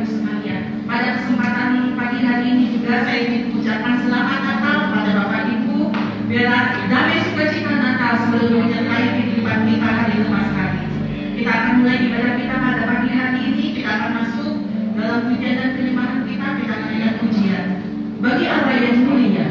Ibu sekalian. Pada kesempatan pagi hari ini juga saya ingin mengucapkan selamat Natal pada Bapak Ibu. Biarlah damai sukacita Natal selalu menyertai kehidupan kita hari lepas hari. Kita akan mulai ibadah kita pada pagi hari ini. Kita akan masuk dalam pujian dan kelimpahan kita. Kita akan ingat pujian bagi Allah yang mulia.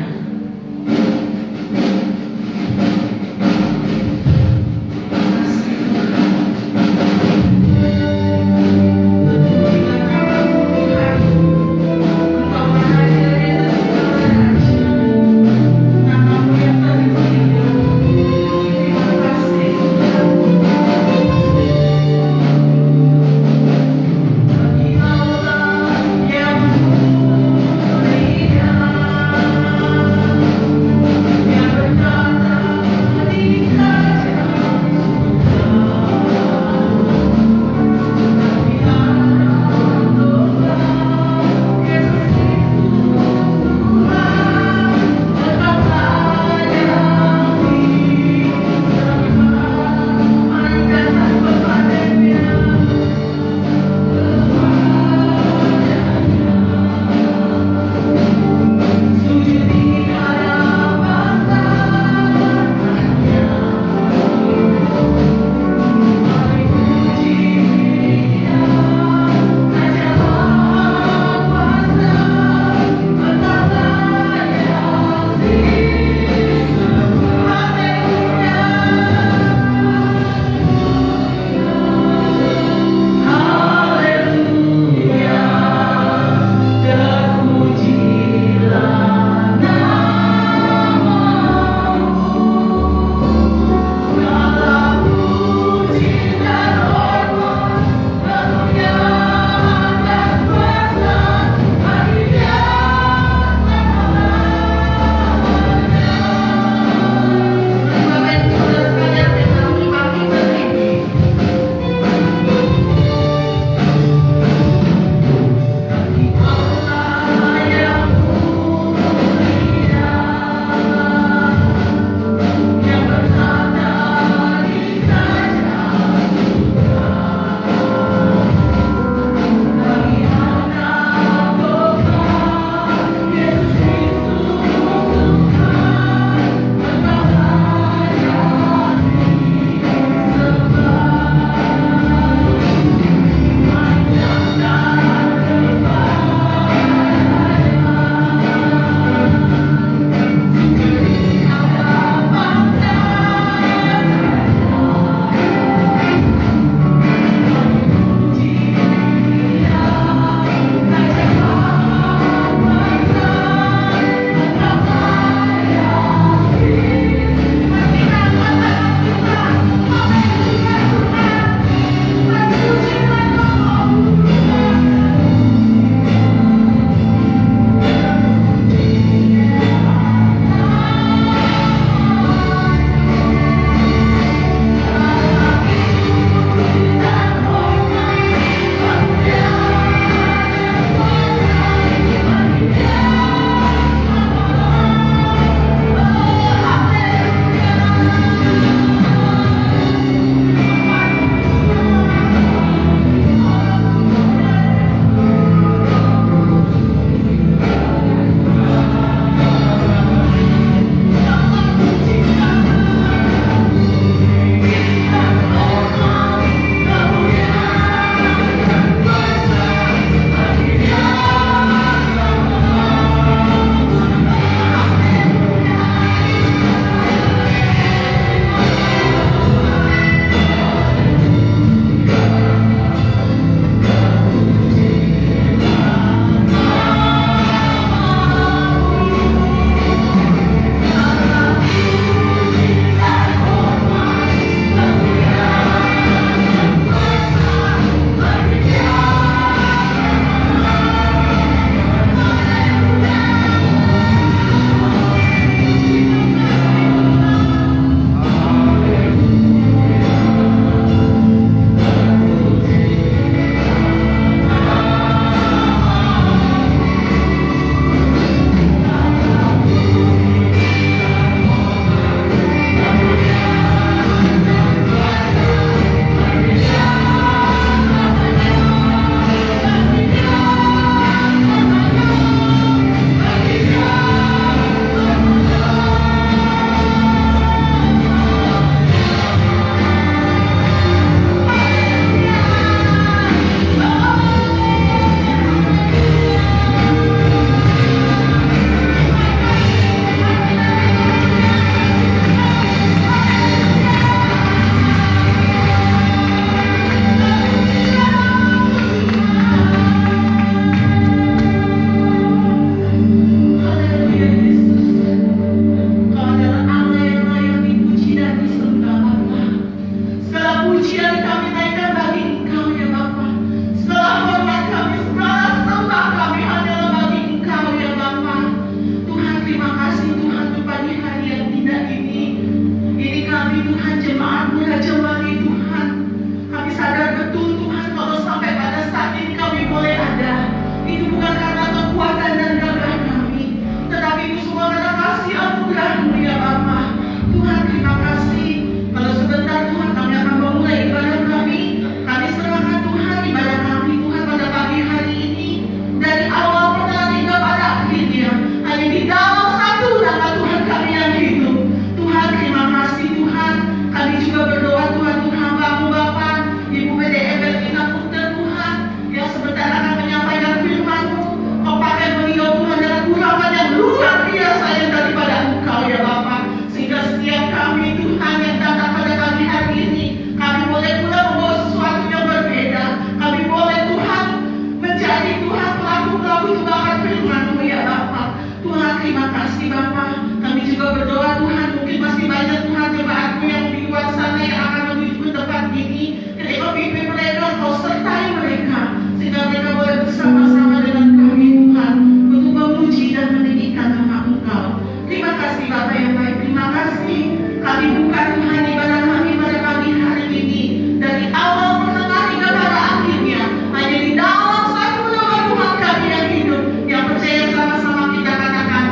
banyak Tuhan jemaatmu yang di luar sana yang akan menuju ke tempat ini. Ketika pimpin mereka, Kau sertai mereka, sehingga mereka boleh bersama-sama dengan kami Tuhan untuk memuji dan meninggikan nama Engkau. Terima kasih Bapak yang baik, terima kasih. Kami buka Tuhan ibadah kami pada pagi hari ini, dari awal pertengahan hingga pada akhirnya hanya di dalam satu nama Tuhan kami yang hidup, yang percaya sama-sama kita katakan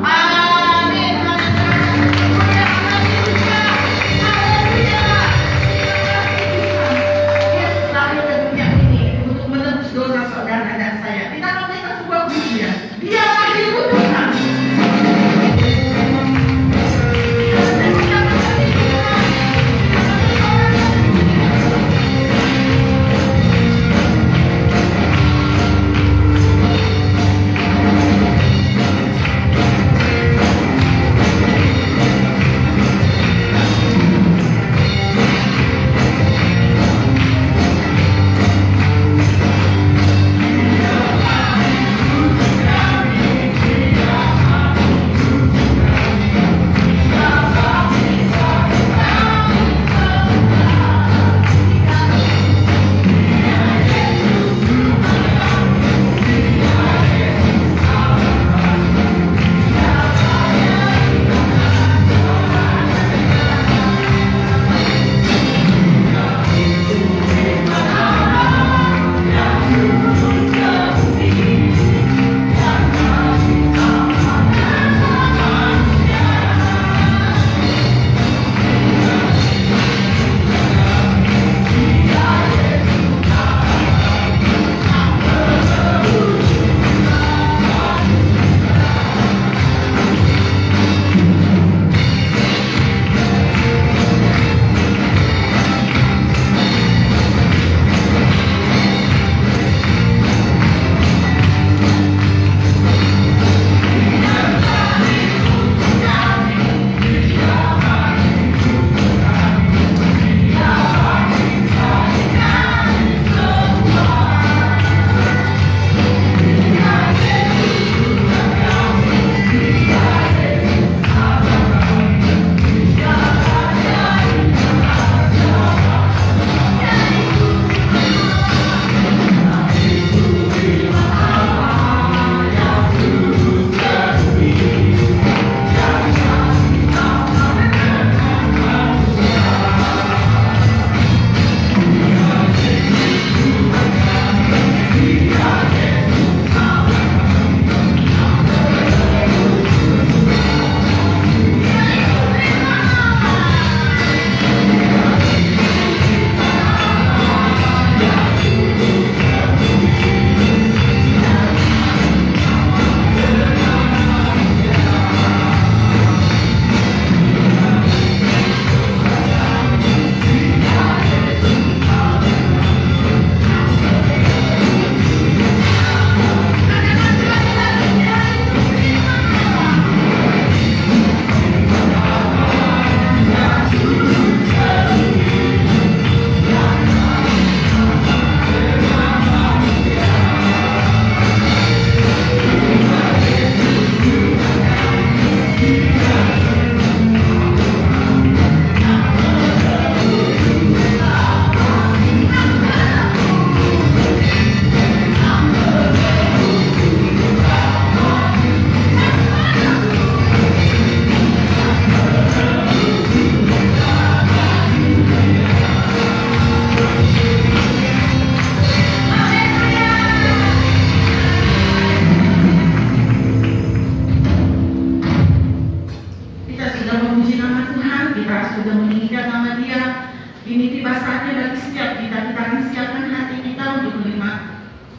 amin. Haleluya, haleluya, haleluya. Yesus lahir ke dunia ini untuk menebus dosa saudara dan saya. Kita memberikan sebuah pujian. Dia lahir untuk Tuhan.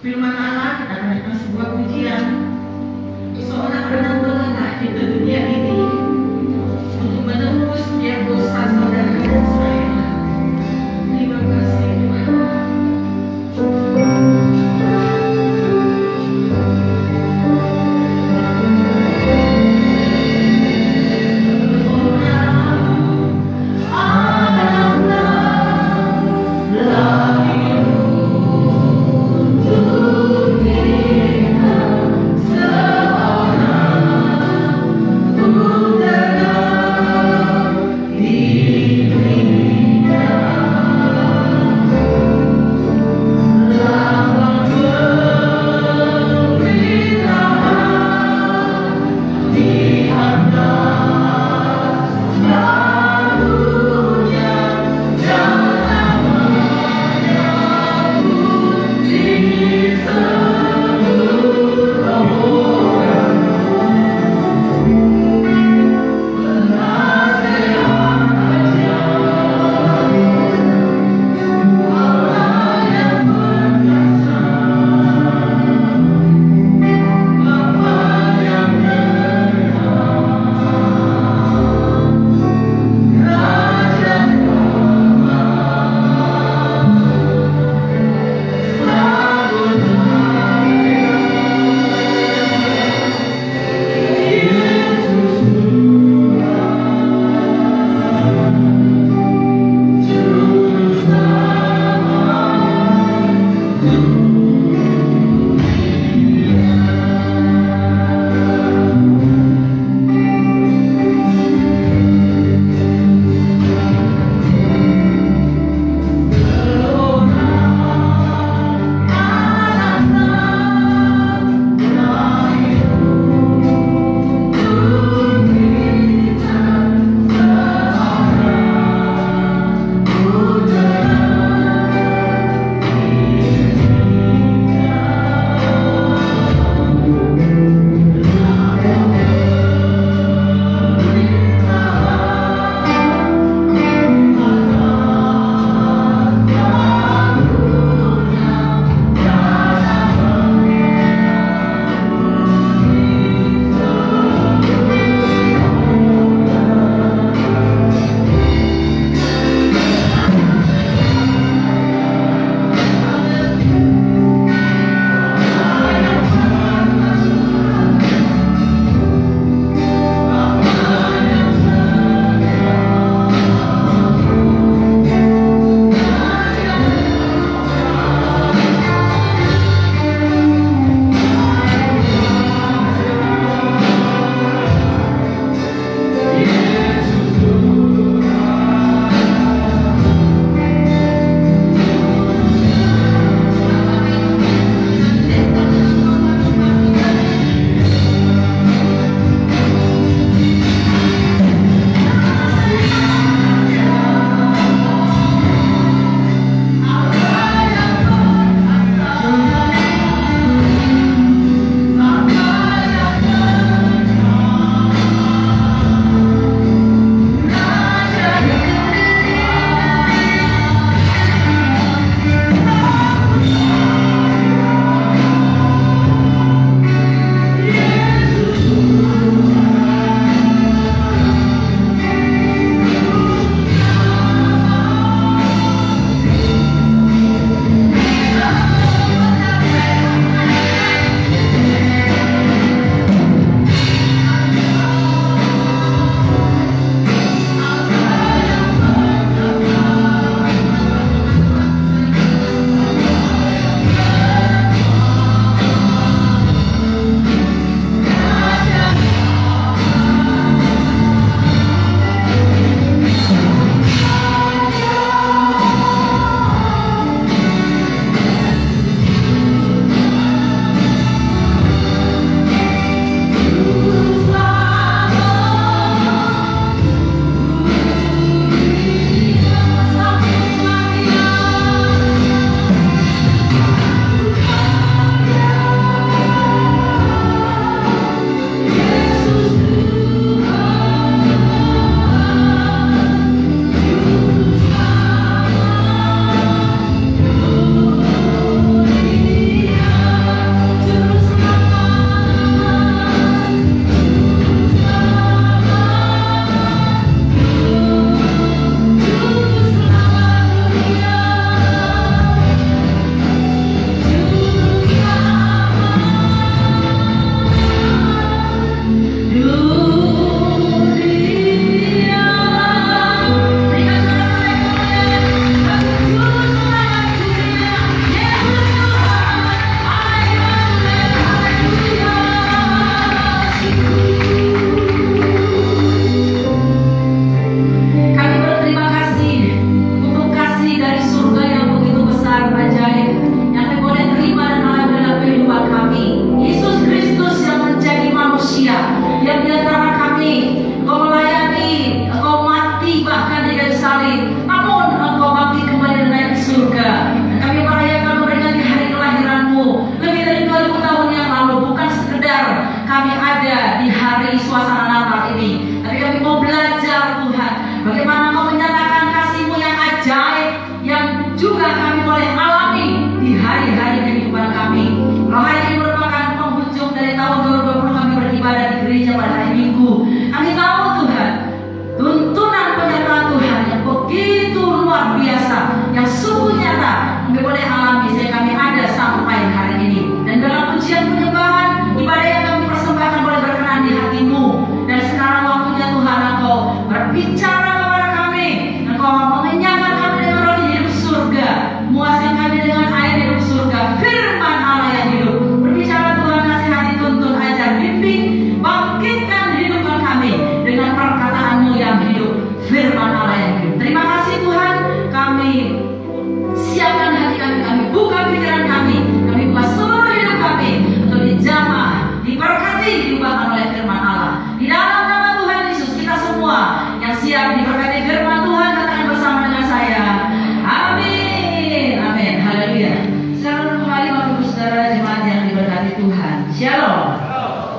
firman Allah, kita akan sebuah pujian. Seorang benar-benar di dunia ini untuk menembus setiap dosa saudara dan saya. Terima kasih Tuhan. Seorang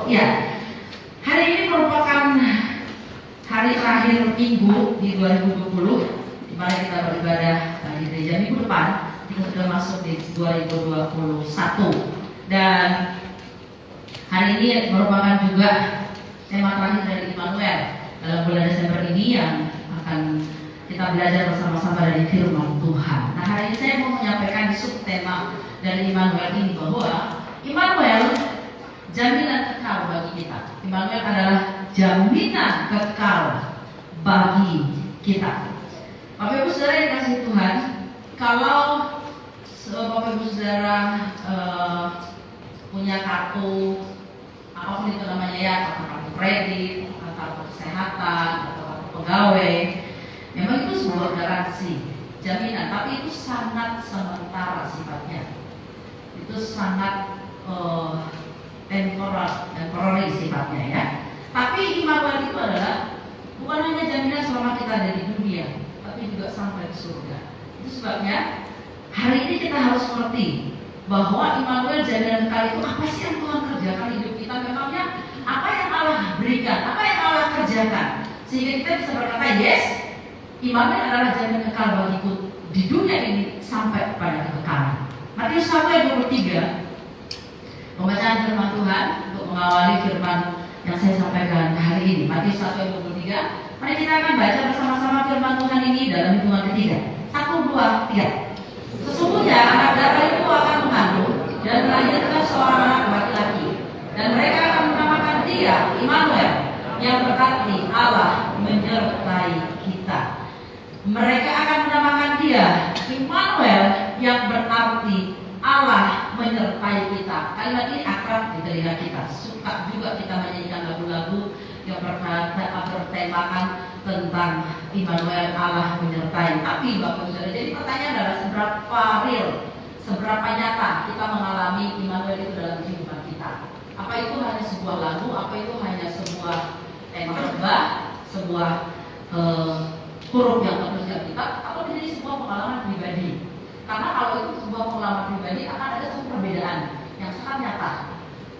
Ya, hari ini merupakan hari terakhir minggu di 2020, di mana kita beribadah di gereja minggu depan. Kita sudah masuk di 2021, dan hari ini merupakan juga tema terakhir dari Immanuel dalam bulan Desember ini yang akan kita belajar bersama-sama dari firman Tuhan. Nah, hari ini saya mau menyampaikan subtema dari Immanuel ini, bahwa Immanuel jaminan kekal bagi kita. Immanuel adalah jaminan kekal bagi kita. Bapak Ibu Saudara yang dikasihi Tuhan, kalau Bapak Ibu Saudara punya kartu apapun itu namanya ya, kartu kredit, kartu kesehatan, atau kartu pegawai, memang itu sebuah garansi, jaminan, tapi itu sangat sementara sifatnya. Itu sangat temporary sifatnya ya. Tapi Immanuel itu adalah bukan hanya jaminan selama kita ada di dunia, tapi juga sampai ke surga. Itu sebabnya hari ini kita harus mengerti bahwa Immanuel jaminan kekal itu apa sih yang Tuhan kerjakan hidup kita. Memangnya apa yang Allah berikan, apa yang Allah kerjakan, sehingga kita bisa berkata, yes, Immanuel adalah jaminan kekal bagiku di dunia ini sampai pada kekekalan. Matius 1 ayat 23, pembacaan firman Tuhan untuk mengawali firman yang saya sampaikan hari ini. Matius 1 ayat 23. Mari kita akan baca bersama-sama firman Tuhan ini dalam hitungan ketiga. 1, 2, 3. Sesungguhnya anak darah itu akan mengandung dan melahirkan seorang anak laki-laki, dan mereka akan menamakan dia Immanuel, yang berarti Allah menyertai kita. Mereka akan menamakan dia Immanuel, yang berarti Allah menyertai kita. Kalimat ini akrab di telinga kita. Suka juga kita menyanyikan lagu-lagu yang bertemakan tentang Immanuel, Allah menyertai. Tapi Bapak Saudara, jadi pertanyaan adalah seberapa real, seberapa nyata kita mengalami Immanuel itu dalam kehidupan kita. Apa itu hanya sebuah lagu, apa itu hanya sebuah tema, sebuah huruf yang tertulis di kitab, atau menjadi sebuah pengalaman pribadi. Karena kalau itu sebuah pengalaman pribadi, akan ada satu perbedaan yang sangat nyata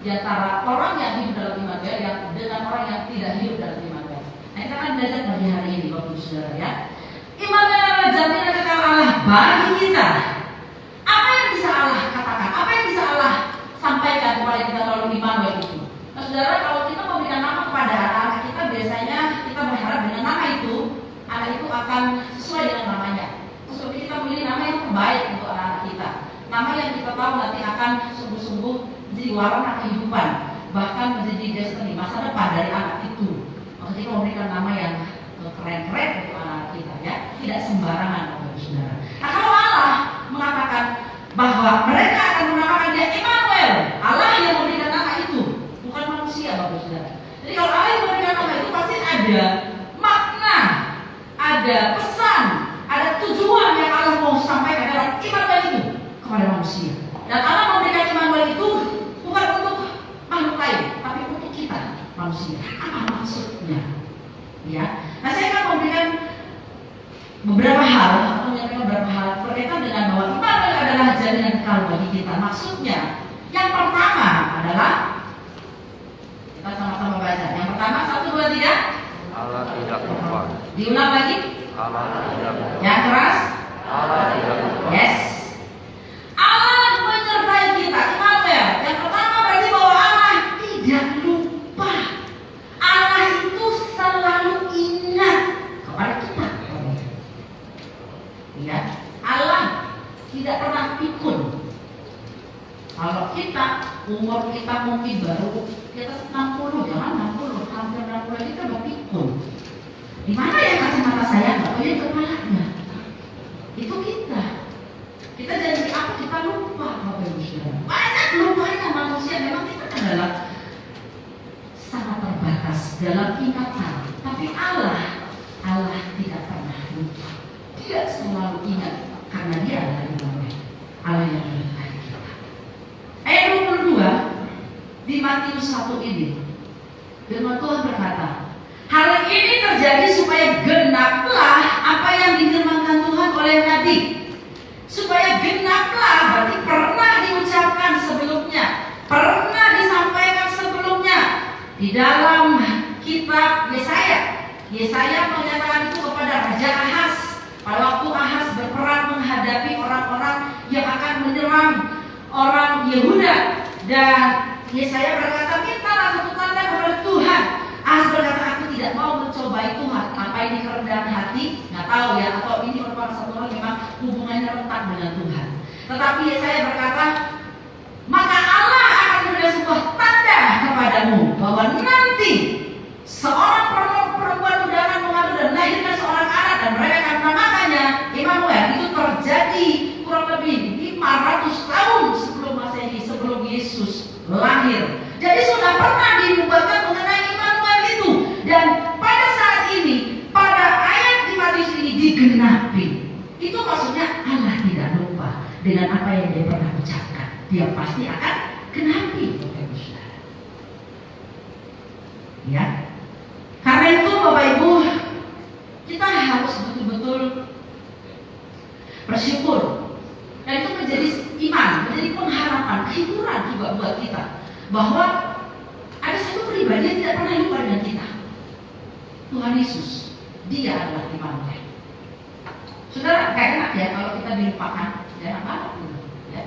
di antara orang yang hidup dalam Immanuel yang dengan orang yang tidak hidup dalam Immanuel. Nah, kita akan belajar bagi hari ini, Bapak Ibu Saudara ya. Immanuel adalah jaminan kekal Allah bagi kita. Apa yang bisa Allah katakan? Apa yang bisa Allah sampaikan kepada kita melalui Immanuel itu? Nah, Saudara, kalau kita memberikan nama kepada anak kita, biasanya kita berharap dengan nama itu, anak itu akan sesuai dengan namanya. Terus kita memilih nama yang terbaik untuk anak-anak kita. Nama yang kita tahu nanti akan sungguh-sungguh menjadi warna kehidupan, bahkan menjadi destiny, masa depan dari anak itu. Maksudnya kita memberikan nama yang keren-keren untuk anak kita ya, tidak sembarangan, Bapak Ibu Saudara. Nah, kalau Allah mengatakan bahwa mereka akan menamakan dia Immanuel, Allah yang memberikan nama itu, bukan manusia, Bapak Ibu Saudara. Jadi kalau Allah yang memberikan nama itu pasti ada makna, ada pesan, ada tujuan yang Allah mau sampaikan dalam Immanuel itu kepada manusia. Dan Allah memberikan Immanuel itu bukan untuk makhluk lain, tapi untuk kita manusia. Apa maksudnya? Ya. Nah, saya akan memberikan beberapa hal, atau menyampaikan beberapa hal berkaitan dengan bahwa Immanuel adalah jaminan kekal bagi kita. Maksudnya, yang pertama adalah kita sama-sama baca. Yang pertama, 1, 2, 3. Allah tidak lupa. Diulang lagi. Allah tidak lupa. Yang keras. Allah tidak lupa. Yes. Allah menyertai kita. Immanuel. Yang pertama berarti bahwa Allah tidak lupa. Allah itu selalu ingat kepada kita. Ya, Allah tidak pernah pikun. Kalau kita umur kita mungkin baru kita 60, jangan 60, hampir 60 kita udah pikun. Di mana ya kacamata saya? Nggak punya kepalanya. Itu kita. Kita jadi apa? Kita lupa, Bapak Ibu Saudara. Banyak lupanya manusia. Memang kita adalah sangat terbatas dalam ingatan. Tapi Allah tidak pernah lupa. Dia selalu ingat karena dia adalah Immanuel, Allah yang menyertai kita. Ayat 22 di Matius 1 ini, firman Tuhan berkata, hal ini terjadi supaya genaplah apa yang difirmankan Tuhan oleh Nabi. Supaya genaplah berarti pernah diucapkan sebelumnya, pernah disampaikan sebelumnya, dalam kitab Yesaya menyatakan itu kepada Raja Ahaz pada waktu Ahaz berperang menghadapi orang-orang yang akan menyerang orang Yehuda, dan Yesaya berkata, mintalah satu tanda kepada Tuhan. Ahaz berkata, aku tidak mau mencobai Tuhan. Apa ini kerendahan hati? Nggak tahu ya, atau ini merupakan satu orang yang memang hubungannya retak dengan Tuhan. Tetapi Yesaya berkata, maka Allah akan memberikan sebuah tanda kepadamu bahwa nanti seorang perempuan muda akan mengandung dan melahirkan seorang anak, dan mereka akan menamakannya Immanuel. Itu terjadi kurang lebih 500 tahun sebelum Masehi, sebelum Yesus lahir. Jadi sudah pernah dinubuatkan mengenai Immanuel itu, dan pada saat ini, pada ayat di Matius ini digenapi. Itu maksudnya Allah tidak lupa dengan apa yang dia pernah ucapkan. Dia pasti akan genapi. Ya. Karena itu Bapak Ibu, kita harus betul-betul bersyukur. Dan itu menjadi iman, menjadi pengharapan, hiburan juga buat kita, bahwa ada satu pribadi yang tidak pernah lupa dengan kita. Tuhan Yesus, Dia adalah Immanuel. Saudara, gak enak ya kalau kita dilupakan, ya apa? Ya.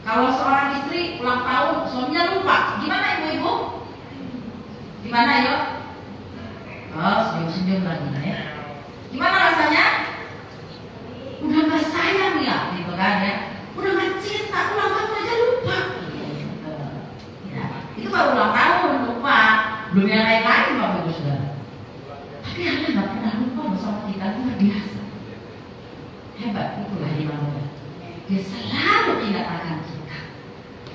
Kalau seorang istri ulang tahun, suaminya lupa, gimana ibu-ibu? Gimana ya? Oh, senyum-senyum lagi ya. Gimana rasanya? Udah gak sayang ya, gitu kan ya. Udah gak cinta, ulang tahun aja lupa. Ya, itu baru ulang tahun lupa, belum yang lain-lain Bapak Ibu Saudara. Tapi Allah gak pernah lupa bersama kita, luar biasa. Hebat, itulah Immanuel. Dia selalu ingat akan kita.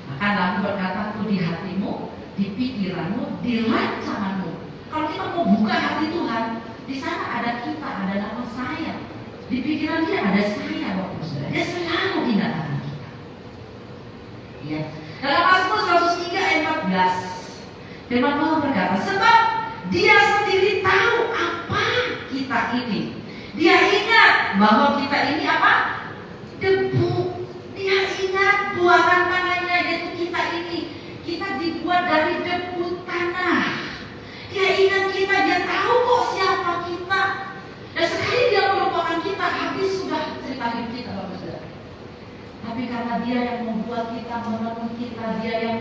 Maka lalu berkata, tuh di hatimu, di pikiranmu, di rancanganmu. Kalau kita mau buka hati Tuhan, di sana ada kita, ada nama saya. Di pikiran dia ada saya, Bapak Saudara. Dia selalu ingat akan kita. Ya. Dalam Mazmur 103 ayat 14, firman Tuhan berkata, sebab Dia sendiri tahu apa kita ini. Dia ingat bahwa kita ini apa? Debu. Dia ingat buatan tangannya, yaitu kita ini. Kita dibuat dari debu tanah. Dia ingat kita, dia tahu kok siapa kita. Dan sekali dia melupakan kita, habis sudah cerita hidup kita, Bapak Saudara. Tapi karena dia yang membuat kita, menenun kita, dia yang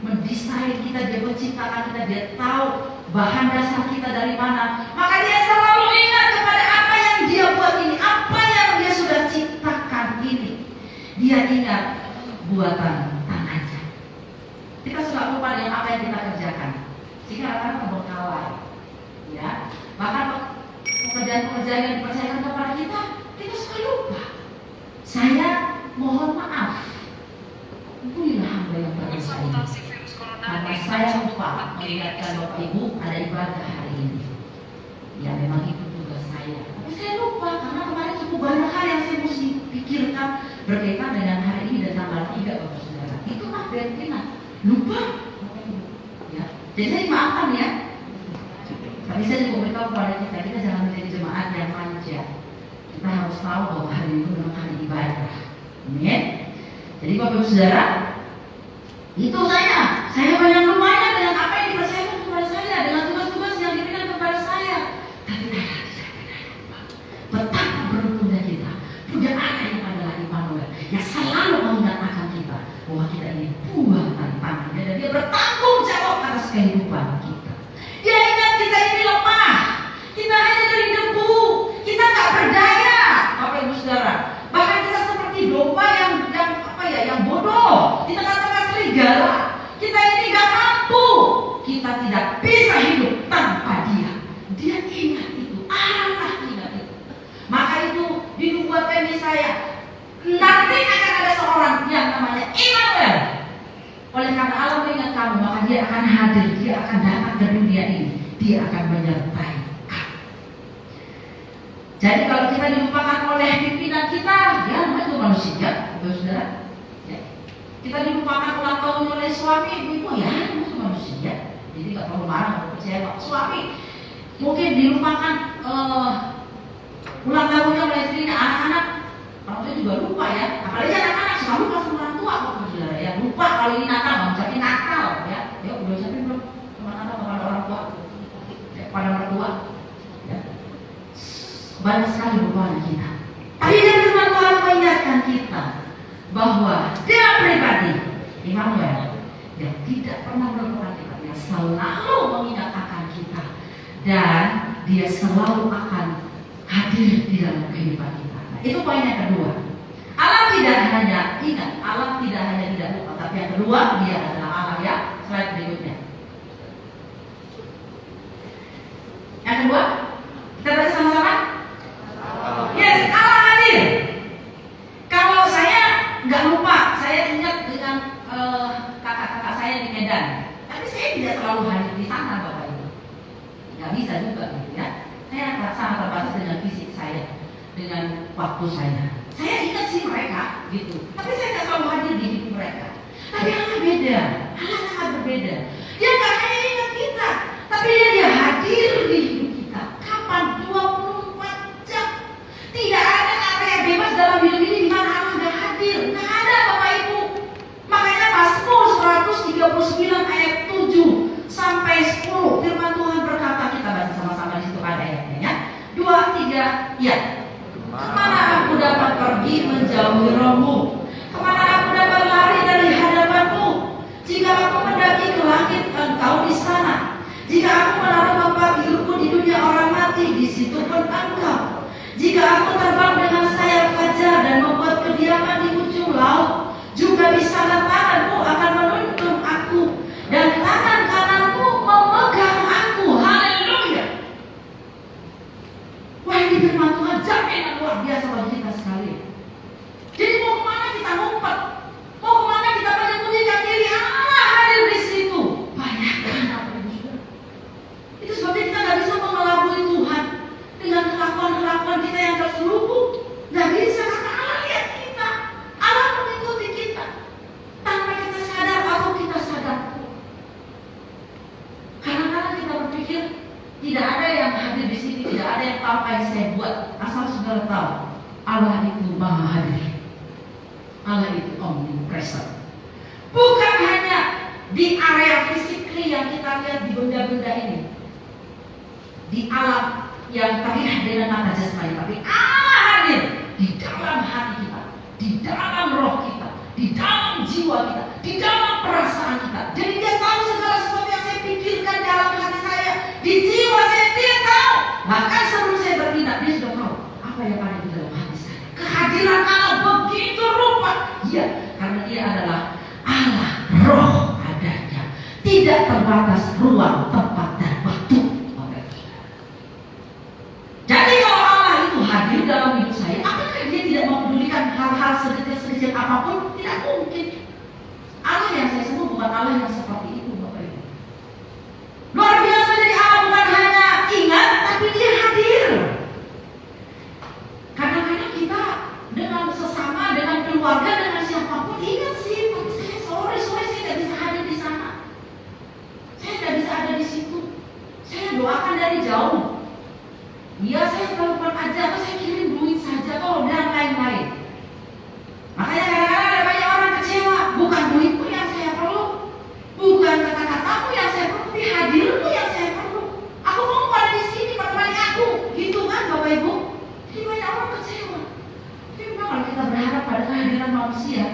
mendesain kita, dia menciptakan kita, dia tahu bahan dasar kita dari mana. Maka dia selalu ingat kepada apa yang dia buat ini, apa yang dia sudah ciptakan ini. Dia ingat buatan tangannya. Kita suka lupa dengan apa yang kita kerjakan, sehingga akan terbengkalai. Ya, bahkan pekerjaan-pekerjaan yang dipercayakan kepada kita, kita suka lupa. Saya mohon maaf, ampunilah hamba yang berdosa ini, karena saya lupa mengingatkan Bapak Ibu ada ibadah hari ini. Ya memang itu tugas saya, tapi saya lupa karena kemarin cukup banyak hal yang saya mesti pikirkan berkaitan dengan hari ini dan tanggal 3, Bapak Saudara. Itu mah benar lupa. Ya, jadi saya dimaafkan ya. Tapi saya juga beritahu kepada kita jangan menjadi jemaat yang manja. Kita harus tahu bahwa hari ini memang hari ibadah. Amin. Jadi Bapak Ibu Saudara, itu saya banyak lumayan dengan apa yang dipercayakan kepada saya, dengan tugas-tugas yang diberikan kepada saya. Tapi saya tidak pernah lupa betapa beruntungnya kita punya Allah yang adalah Immanuel, yang selalu mengingatkan kita bahwa kita ini buatan tangannya, dan Dia bertanggung jawab atas kehidupan kita. Dia ingat kita ini lemah, kita hanya dari debu, kita tak berdaya, Bapak Ibu Saudara. Bahkan kita seperti domba yang bodoh di tengah-tengah serigala. Kita ini gak mampu, kita tidak bisa hidup tanpa Dia. Dia ingat itu, Allah ingat itu. Maka itu dinubuatkan Yesaya, nanti akan ada seorang yang namanya Immanuel. Oleh karena Allah mengingat kamu, maka Dia akan hadir, Dia akan datang ke dunia ini, Dia akan menyertai kamu. Jadi kalau kita dilupakan oleh pimpinan kita, ya itu manusia, Saudara. Ya. Kita dilupakan ulang tahun oleh suami, ibu, ya itu manusia. Jadi nggak perlu marah, nggak percaya Pak suami. Mungkin dilupakan ulang tahunnya oleh istrinya, anak-anak. Orang tua juga lupa ya, apalagi anak-anak selalu pas orang tua, Saudara ya. Lupa kalau ini Natal, nggak ucapin Natal ya. Ya udah ucapin belum? Selamat Natal. banyak sekali beban kita. Tapi dia firman Tuhan mengingatkan kita bahwa dia pribadi, Immanuel, yang tidak pernah melupakan kita, dia selalu mengingatkan kita, dan dia selalu akan hadir di dalam kehidupan kita. Nah, itu poin yang kedua. Allah tidak hanya ingat, Allah tidak hanya tidak lupa, tapi yang kedua, dia adalah Allah ya. Slide berikutnya. Yang kedua, kita baca sama-sama. Yes, Allah hadir. Kalau saya nggak lupa, saya ingat dengan kakak-kakak saya di Medan. Tapi saya tidak selalu hadir di sana, Bapak Ibu. Nggak bisa juga, gitu ya. Saya sangat terbatas dengan fisik saya, dengan waktu saya. Saya ingat sih mereka, gitu. Tapi saya nggak selalu hadir di hidup mereka. Tapi Allah beda, Allah sangat berbeda. Dia nggak hanya ingat kita, tapi dia hadir di hidup kita. Kapan? 24 jam. Tidak ada area bebas dalam hidup ini di mana Allah nggak hadir. Nggak ada, Bapak Ibu. Makanya Mazmur 139 ayat 7 sampai 10 firman Tuhan berkata, kita baca sama-sama di situ ada ayatnya ya. 2, 3, ya. Kemana aku dapat pergi menjauhi rohmu? Kemana aku dapat lari dari hadapanmu? Jika aku mendaki ke langit, engkau di sana. Jika aku menaruh tempat hidupku di dunia orang mati, di situ pun engkau. Jika aku terbang dengan sayap fajar dan membuat kediaman di ujung laut, juga di sana tanganmu akan menuntun aku, dan tangan kananmu memegang aku. Haleluya. Wah, ini firman Tuhan jaminan luar biasa bagi kita sekali. Jadi mau kemana kita ngumpet? Mau kemana kita menyembunyikan diri? Allah hadir di situ. Bayangkan apa itu? Itu sebabnya kita nggak bisa mengelabui Tuhan dengan kelakuan-kelakuan kita yang terselubung. Nggak bisa, karena Allah lihat kita, Allah mengikuti kita tanpa kita sadar atau kita sadar. Kadang-kadang kita berpikir tidak ada yang hadir di sini, tidak ada yang tahu apa yang saya buat. Asal saudara tahu, Allah itu maha hadir. Allah itu omnipresent. Bukan hanya di area fisik yang kita lihat di benda-benda ini, di alam yang terlihat dengan mata jasmani, tapi Allah hadir di dalam hati kita, di dalam roh kita, di dalam jiwa kita, di dalam perasaan kita. Jadi dia tahu segala sesuatu yang saya pikirkan dalam hati saya, di jiwa saya dia tahu. Bahkan sebelum saya bertindak, dia sudah tahu apa yang ada di dalam hati saya. Kehadiran Allah begitu rupa. Ya, karena dia adalah Allah, roh adanya. Tidak terbatas ruang, tempat, dan waktu. Jadi kalau Allah itu hadir dalam hidup saya, apakah dia tidak mempedulikan hal-hal sekecil apapun? Tidak mungkin. Allah yang saya sebut bukan Allah yang seperti itu, Bapak Ibu. Luar biasa, jadi Allah bukan hanya ingat, tapi dia hadir. Kadang-kadang kita dengan sesama, dengan keluarga, dengan siapapun ingat sih, tapi saya sorry saya tidak bisa hadir di sana. Saya tidak bisa ada di situ. Saya doakan dari jauh. Ya, saya telepon aja, atau saya kirim duit saja, atau dan lain-lain. Makanya kadang-kadang ada banyak orang kecewa. Bukan duitmu yang saya perlu, bukan kata-katamu yang saya perlu, tapi hadirmu yang saya perlu. Aku mau ada di sini, menemani aku. Gitu kan, Bapak Ibu? Jadi banyak orang kecewa. Tapi memang kalau kita berharap pada kehadiran manusia,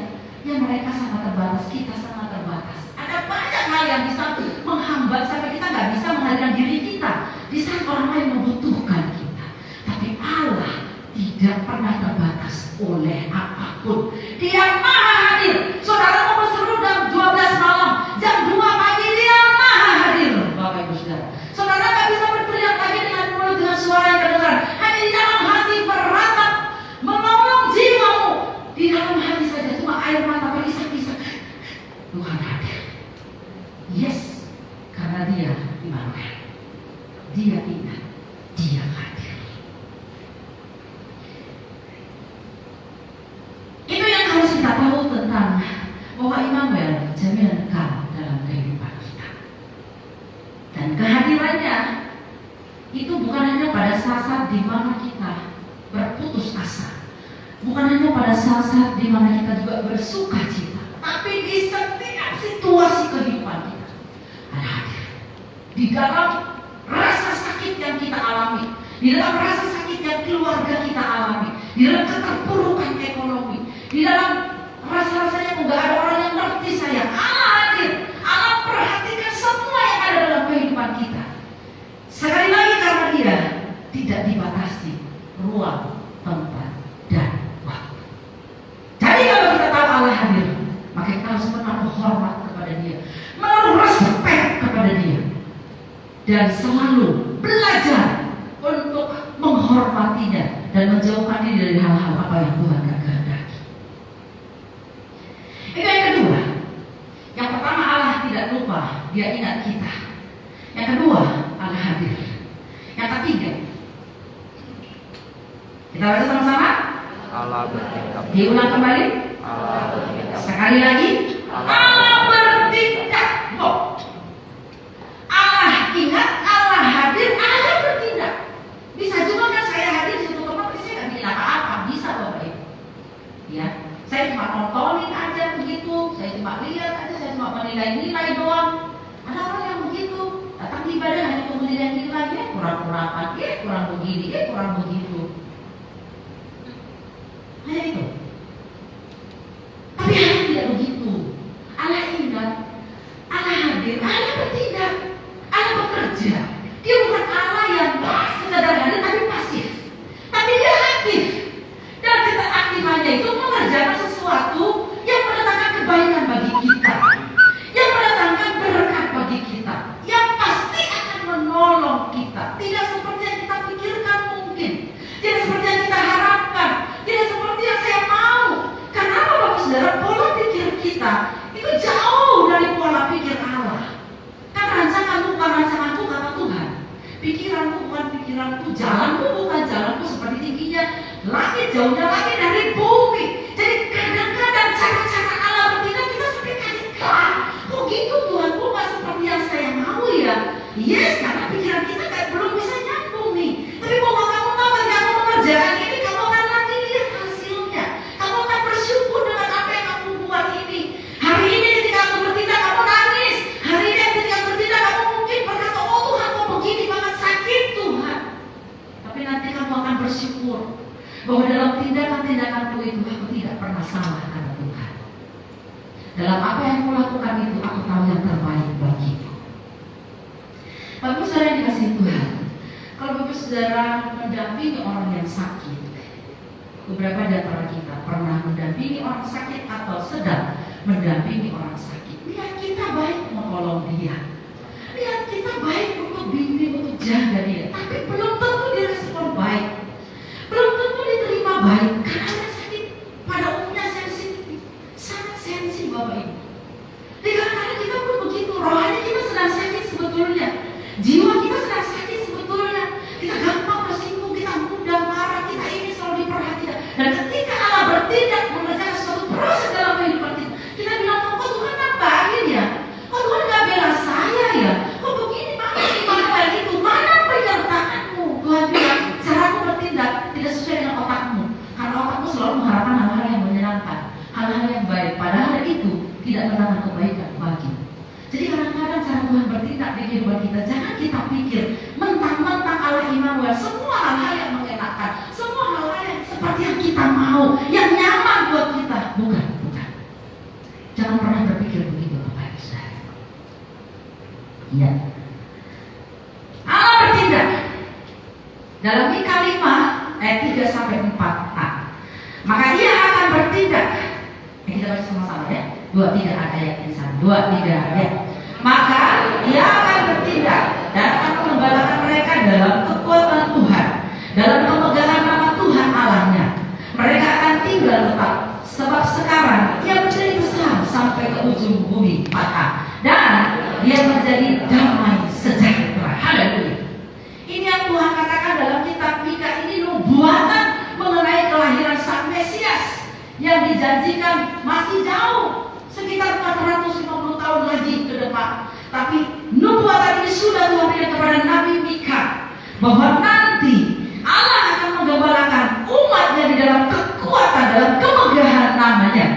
ya mereka sangat terbatas, kita sangat terbatas. Ada banyak hal yang bisa menghambat sampai kita nggak bisa menghadirkan diri kita di saat orang lain membutuhkan kita. Tapi Allah tidak pernah terbatas oleh apapun. Dia maha hadir. Saudara mau berseru jam 12 malam, jam 2 pagi dia maha hadir. Bapak Ibu Saudara, saudara nggak bisa berteriak lagi dengan mulut dengan suara yang kedengaran. Hanya di dalam hati beratap, menolong jiwamu. Di dalam hati saja cuma air mata berisak-isak. Tuhan hadir. Yes, karena dia Immanuel. Dia ingat, dia hadir. Itu yang harus kita tahu tentang bahwa Immanuel jaminan kekal dalam kehidupan kita. Dan kehadirannya itu bukan hanya pada saat-saat di mana kita berputus asa, bukan hanya pada saat-saat di mana kita juga bersuka cita, tapi di setiap situasi kehidupan kita ada hadir. Di dalam rasa sakit yang kita alami, di dalam rasa sakit yang keluarga kita alami, di dalam keterpurukan ekonomi, di dalam rasa-rasanya nggak ada orang yang ngerti saya, Allah hadir, Allah perhatikan semua yang ada dalam kehidupan kita. Sekali lagi karena Dia tidak dibatasi ruang, tempat, dan waktu. Jadi kalau kita tahu Allah hadir, maka kita harus menaruh hormat kepada Dia, menaruh respect kepada Dia, dan selalu belajar untuk menghormatinya dan menjauhkan diri dari hal-hal apa yang Tuhan gak kehendaki. Itu yang kedua. Yang pertama, Allah tidak lupa, Dia ingat kita. Yang kedua, Allah hadir. Yang ketiga, kita baca sama-sama. Allah bertindak. Diulang kembali. Allah bertindak. Sekali lagi. Allah bertindak. Oh. Allah ingat, Allah hadir, Allah bertindak. Bisa juga kan saya hadir di satu tempat, saya nggak bikin apa-apa, bisa Bapak Ibu. Ya, saya cuma nontonin aja begitu, saya cuma lihat aja, saya cuma menilai-nilai doang. Ada orang yang begitu, datang ibadah hanya untuk menilai-nilai, ya kurang-kurangan, ya kurang begini, ya kurang begitu. Hanya itu. Tapi Allah tidak begitu. Allah ingat, Allah hadir, Allah bertindak, Allah bekerja. Dia bukan Allah yang sekadar hadir tapi pasif, tapi Dia aktif. Dan keaktifannya itu mengerjakan sesuatu yang mendatangkan kebaikan bagi kita, yang mendatangkan berkat bagi kita, yang pasti akan menolong kita. Tidak seperti yang kita pikirkan mungkin, tidak seperti yang kita harapkan, tidak seperti yang saya mau. Karena apa Bapak Saudara? Pola pikir kita itu jauh dari pola pikir Allah. Kan rancanganmu bukan rancanganku, kata Tuhan. Pikiranku bukan pikiranku, jalanku bukan jalanku, seperti tingginya langit, jauhnya langit dari bumi. Jadi kadang-kadang cara-cara Allah bertindak kita sampai kaget. Kok gitu Tuhan? Kok nggak seperti yang saya mau ya? Yes, karena pikiran kita belum bisa nyambung nih. Tapi bahwa kamu tahu kan kamu mengerjakan ini, kamu akan nanti lihat hasilnya. Kamu akan bersyukur dengan apa yang kamu buat ini. Hari ini ketika aku bertindak kamu nangis. Hari ini ketika aku bertindak kamu mungkin berkata, oh Tuhan kok begini banget, sakit Tuhan. Tapi nanti kamu akan bersyukur bahwa dalam tindakan-tindakanku itu aku tidak pernah salah kata Tuhan. Dalam apa yang aku lakukan itu aku tahu yang terbaik bagiku. Bapak Saudara yang dikasihi Tuhan, kalau Bapak Saudara mendampingi orang yang sakit, beberapa di antara kita pernah mendampingi orang sakit atau sedang mendampingi orang sakit. Lihat kita baik menolong dia, lihat kita baik untuk bimbing, untuk jaga dia, tapi belum tentu dia respon baik, belum tentu diterima baik. Karena orang sakit pada umumnya sensitif, sangat sensitif Bapak Ibu. Kadang-kadang kita pun begitu, rohani kita sedang sakit sebetulnya, jiwa kita sedang sakit sebetulnya. Kita gampang tersinggung, kita mudah marah, kita ingin selalu diperhatikan. Dan ketika Allah bertindak mengerjakan suatu proses dalam kehidupan kita, kita bilang, kok Tuhan nambahin ya? Kok Tuhan gak bela saya ya? Kok begini, mana ibadah itu? Mana penyertaanmu? Tuhan bilang, caraku bertindak tidak sesuai dengan otakmu. Karena otakmu selalu mengharapkan hal-hal yang menyenangkan, hal-hal yang baik. Padahal itu tidak mendatangkan kebaikan bagi. Jadi kadang-kadang cara Tuhan bertindak di kehidupan kita, jangan kita pikir mentang-mentang Allah Immanuel, semua hal-hal yang mengenakan, semua hal-hal yang seperti yang kita mau, yang nyaman buat kita. Bukan. Jangan pernah berpikir begitu Bapak Ibu Saudara. Iya. Allah bertindak dalam Mika 5 ayat 3 sampai 4a. Maka Ia akan bertindak. Kita baca sama-sama ya. 2-3 ayat di sana. 2-3 ayat. Maka Ia akan bertindak dan akan mengembalakan mereka dalam kekuatan Tuhan, dalam pemegangan nama Tuhan Allahnya. Mereka akan tinggal tetap, sebab sekarang Ia menjadi besar sampai ke ujung bumi. Maka dan Dia menjadi damai sejahtera. Haleluya. Ini yang Tuhan katakan dalam kitab Mika. Ini nubuatan mengenai kelahiran Sang Mesias yang dijanjikan masih jauh, sekitar 450 tahun lagi ke depan. Tapi nubuatan ini sudah Tuhan berikan kepada Nabi Mika, bahwa nanti Allah akan menggembalakan umatnya di dalam kekuatan, dalam kemegahan namanya.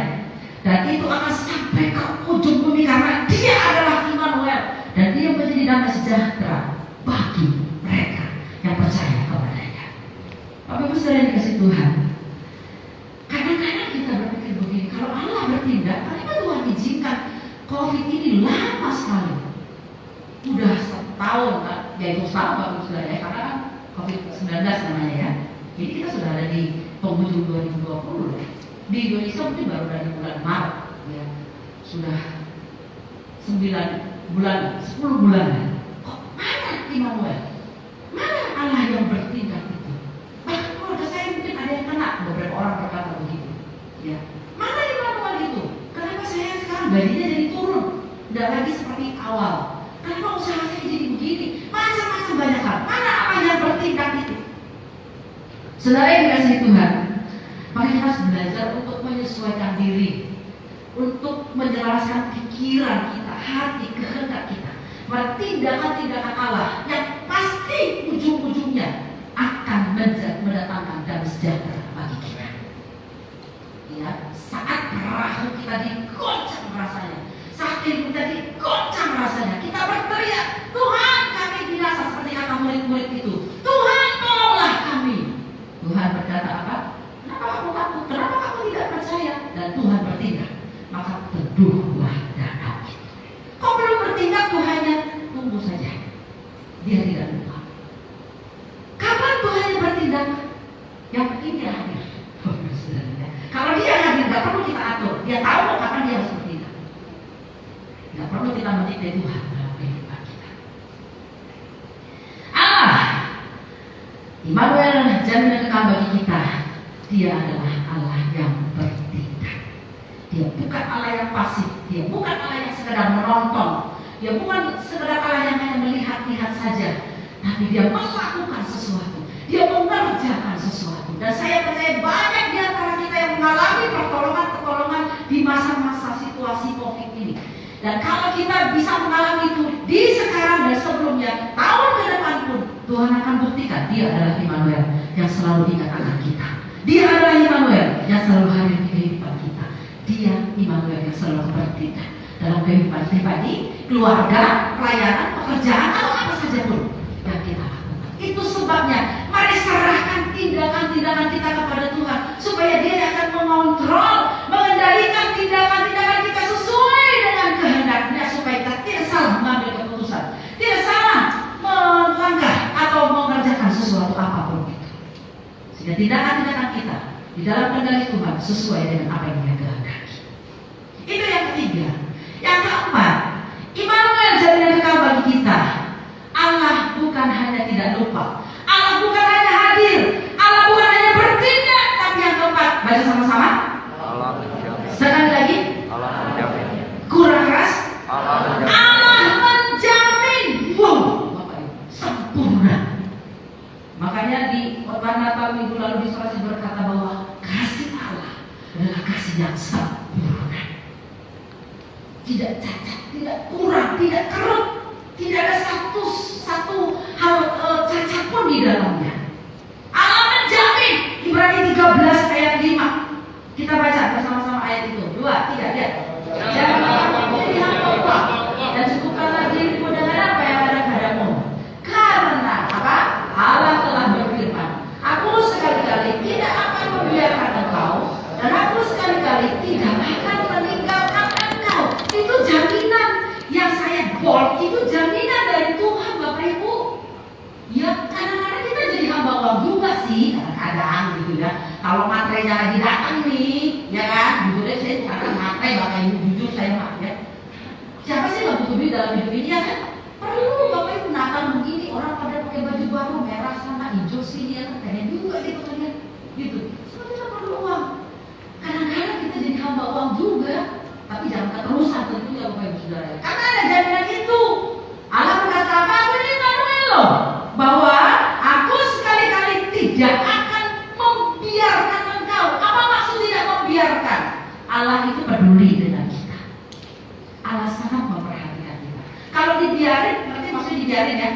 Dan itu akan sampai ke ujung bumi karena Dia adalah Immanuel. Dan Dia menjadi damai sejahtera bagi mereka yang percaya kepadanya. saudara yang dikasih Tuhan, kadang-kadang kita berpikir begini, kalau Allah bertindak, kenapa Tuhan izinkan COVID ini lama sekali? Udah setahun kan, ya itu sama sudah ya, karena kan COVID-19 namanya ya. Jadi kita sudah ada di penghujung 2020 ya. Di Indonesia mungkin baru dari bulan Maret ya. Sudah 9 bulan, 10 bulan ya. Kok mana Immanuel? Mana Allah yang bertindak itu? Bahkan keluarga saya mungkin ada yang kena, beberapa orang berkata begitu ya. Mana Immanuel itu? Kenapa saya sekarang gajinya jadi turun? Tidak lagi seperti awal. Kenapa usaha saya jadi begini? Macam-macam banyak hal. Mana Allah yang bertindak itu? Saudara yang dikasihi Tuhan, maka kita harus belajar untuk menyesuaikan diri, untuk menjelaskan pikiran kita, hati, kehendak kita, bahwa tindakan-tindakan Allah yang pasti ujung-ujungnya akan mendatangkan damai sejahtera bagi kita. Ya, saat perahu kita digoncang rasanya, saat hidup kita digoncang rasanya, kita berteriak, Tuhan kami binasa, seperti kata murid-murid itu. Tuhan tolonglah kami. Tuhan berkata apa? Kenapa kamu takut? Kenapa kamu tidak percaya? Dan Tuhan bertindak. Maka teduhlah danau itu. Kau belum bertindak, Tuhannya tunggu saja. Dia tidak lupa. Kapan Tuhannya bertindak? Yang penting dia hadir. Kalau dia hadir, tidak perlu kita atur. Dia tahu kapan dia harus bertindak. Tidak perlu kita mendikte Tuhan dalam kehidupan kita. Allah Immanuel, jaminan kekal bagi kita. Dia adalah Allah yang bertindak. Dia bukan Allah yang pasif. Dia bukan Allah yang sekedar menonton. Dia bukan sekedar Allah yang hanya melihat-lihat saja. Tapi dia melakukan sesuatu. Dia mengerjakan sesuatu. Dan saya percaya banyak di antara kita yang mengalami pertolongan-pertolongan di masa-masa situasi COVID ini. Dan kalau kita bisa mengalami itu di sekarang dan sebelumnya, tahun ke depan pun, Tuhan akan buktikan dia adalah Immanuel yang selalu ingat akan kita. Dia adalah Immanuel yang selalu hadir di kehidupan kita. Dia Immanuel yang selalu bertindak dalam kehidupan pribadi, keluarga, pelayanan, pekerjaan, atau apa saja pun yang kita lakukan. Itu sebabnya mari serahkan tindakan-tindakan kita kepada Tuhan, supaya Dia akan mengontrol, mengendalikan tindakan-tindakan kita sesuai dengan kehendaknya, supaya kita tidak salah mengambil keputusan, tidak salah melangkah atau mengerjakan sesuatu apapun itu. Sehingga tindakan-tindakan kita di dalam kendali Tuhan sesuai dengan apa yang Dia kehendaki. Itu yang ketiga. Yang keempat, Immanuel jaminan kekal bagi kita. Allah bukan hanya tidak lupa, Allah bukan hanya hadir, Allah bukan hanya bertindak, tapi yang keempat, baca sama-sama. Allah menjamin. Sekali lagi. Allah menjamin. Kurang keras. Allah menjamin. Allah menjamin. Wow, Bapak Ibu, sempurna. Makanya di khotbah Natal minggu lalu di Surah berkata bahwa kasih Allah adalah kasih yang sempurna, tidak cacat, tidak kurang, tidak kerut, tidak ada satu hal cacat pun di dalamnya. Allah menjamin. Ibrani 13 ayat 5. Kita baca bersama-sama ayat itu. 2, 3, lihat. Jangan kamu menjadi hamba Allah, dan cukupkanlah dirimu dengan apa yang ada padamu. Karena apa? Allah telah berfirman, Aku sekali-kali tidak akan membiarkan engkau, dan Aku sekali-kali tidak akan meninggalkan engkau. Itu jaminan yang saya bold, itu jaminan dari Tuhan, Bapak Ibu. Ya, kadang-kadang kita jadi hamba Allah juga sih, kadang-kadang gitu ya. Kalau materainya lagi datang nih, ya kan, jujurnya saya bukan materai, Bapak Ibu, jujur saya mah ya. Siapa sih nggak butuh duit dalam hidup ini ya kan? Perlu Bapak Ibu Natal begini, orang pada pakai baju baru merah sama hijau sih ya, kayaknya juga gitu kan ya, gitu. Semua kita perlu uang. Kadang-kadang kita jadi hamba uang juga, tapi jangan keterusan tentunya Bapak Ibu Saudara. Karena ada jaminan itu. Allah berkata apa? Aku ini Immanuel loh, bahwa Aku sekali-kali tidak akan membiarkan engkau. Apa maksud tidak membiarkan? Allah itu peduli dengan kita. Allah sangat memperhatikan kita. Kalau dibiarin, berarti maksudnya dibiarin ya.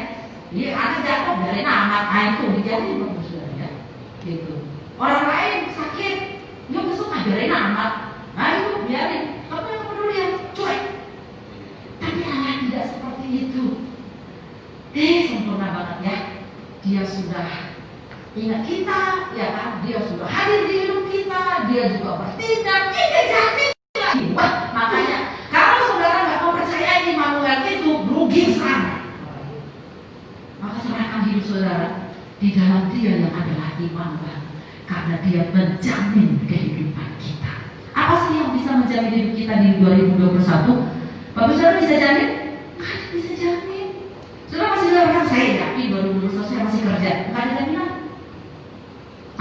Dia anak jatuh, biarin amat, itu dibiarin Bapak Saudara ya. Gitu. Orang lain sakit, dia besok biarin amat. Nah itu biarin. Kamu yang peduli ya, cuek. Tapi Allah tidak seperti itu. Sempurna banget ya. Dia sudah ingat kita, ya kan? Dia sudah hadir di hidup kita, dia juga bertindak, kita jamin lagi. Wah, makanya kalau saudara nggak mau percaya Immanuel itu rugi sana. Maka serahkan hidup saudara di dalam Dia yang adalah Immanuel, karena Dia menjamin kehidupan kita. Apa sih yang bisa menjamin hidup kita di 2021? Bapak saudara bisa jamin? Nggak ada bisa jamin. Saudara masih bilang, saya yakin 2021 saya masih kerja. Bukan ada jaminan.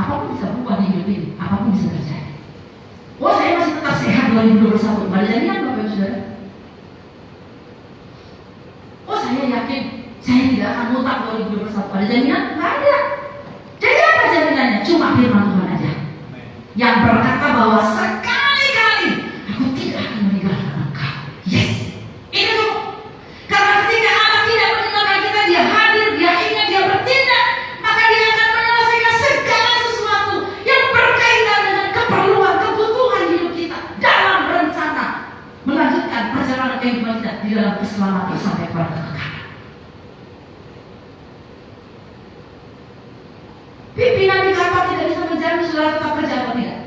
Apapun bisa berubah di hidup ini, apapun bisa terjadi. Oh, saya masih tetap sehat 2021. Nggak ada jaminan Bapak saudara. Oh, saya yakin saya tidak akan ngutang 2021. Ada jaminan? Nggak ada. Jadi apa jaminannya? Cuma firman Tuhan aja yang berkata bahwa sekali-kali aku tidak akan meninggalkan engkau. Yes, itu tuh. Karena ketika Allah tidak meninggalkan kita, Dia hadir, Dia ingat, Dia bertindak, maka Dia akan menyelesaikan segala sesuatu yang berkaitan dengan keperluan, kebutuhan hidup kita dalam rencana melanjutkan perjalanan kehidupan kita di dalam keselamatan sampai pada kekekalan. Pimpinan di kantor tidak bisa menjamin saudara tetap kerja atau tidak.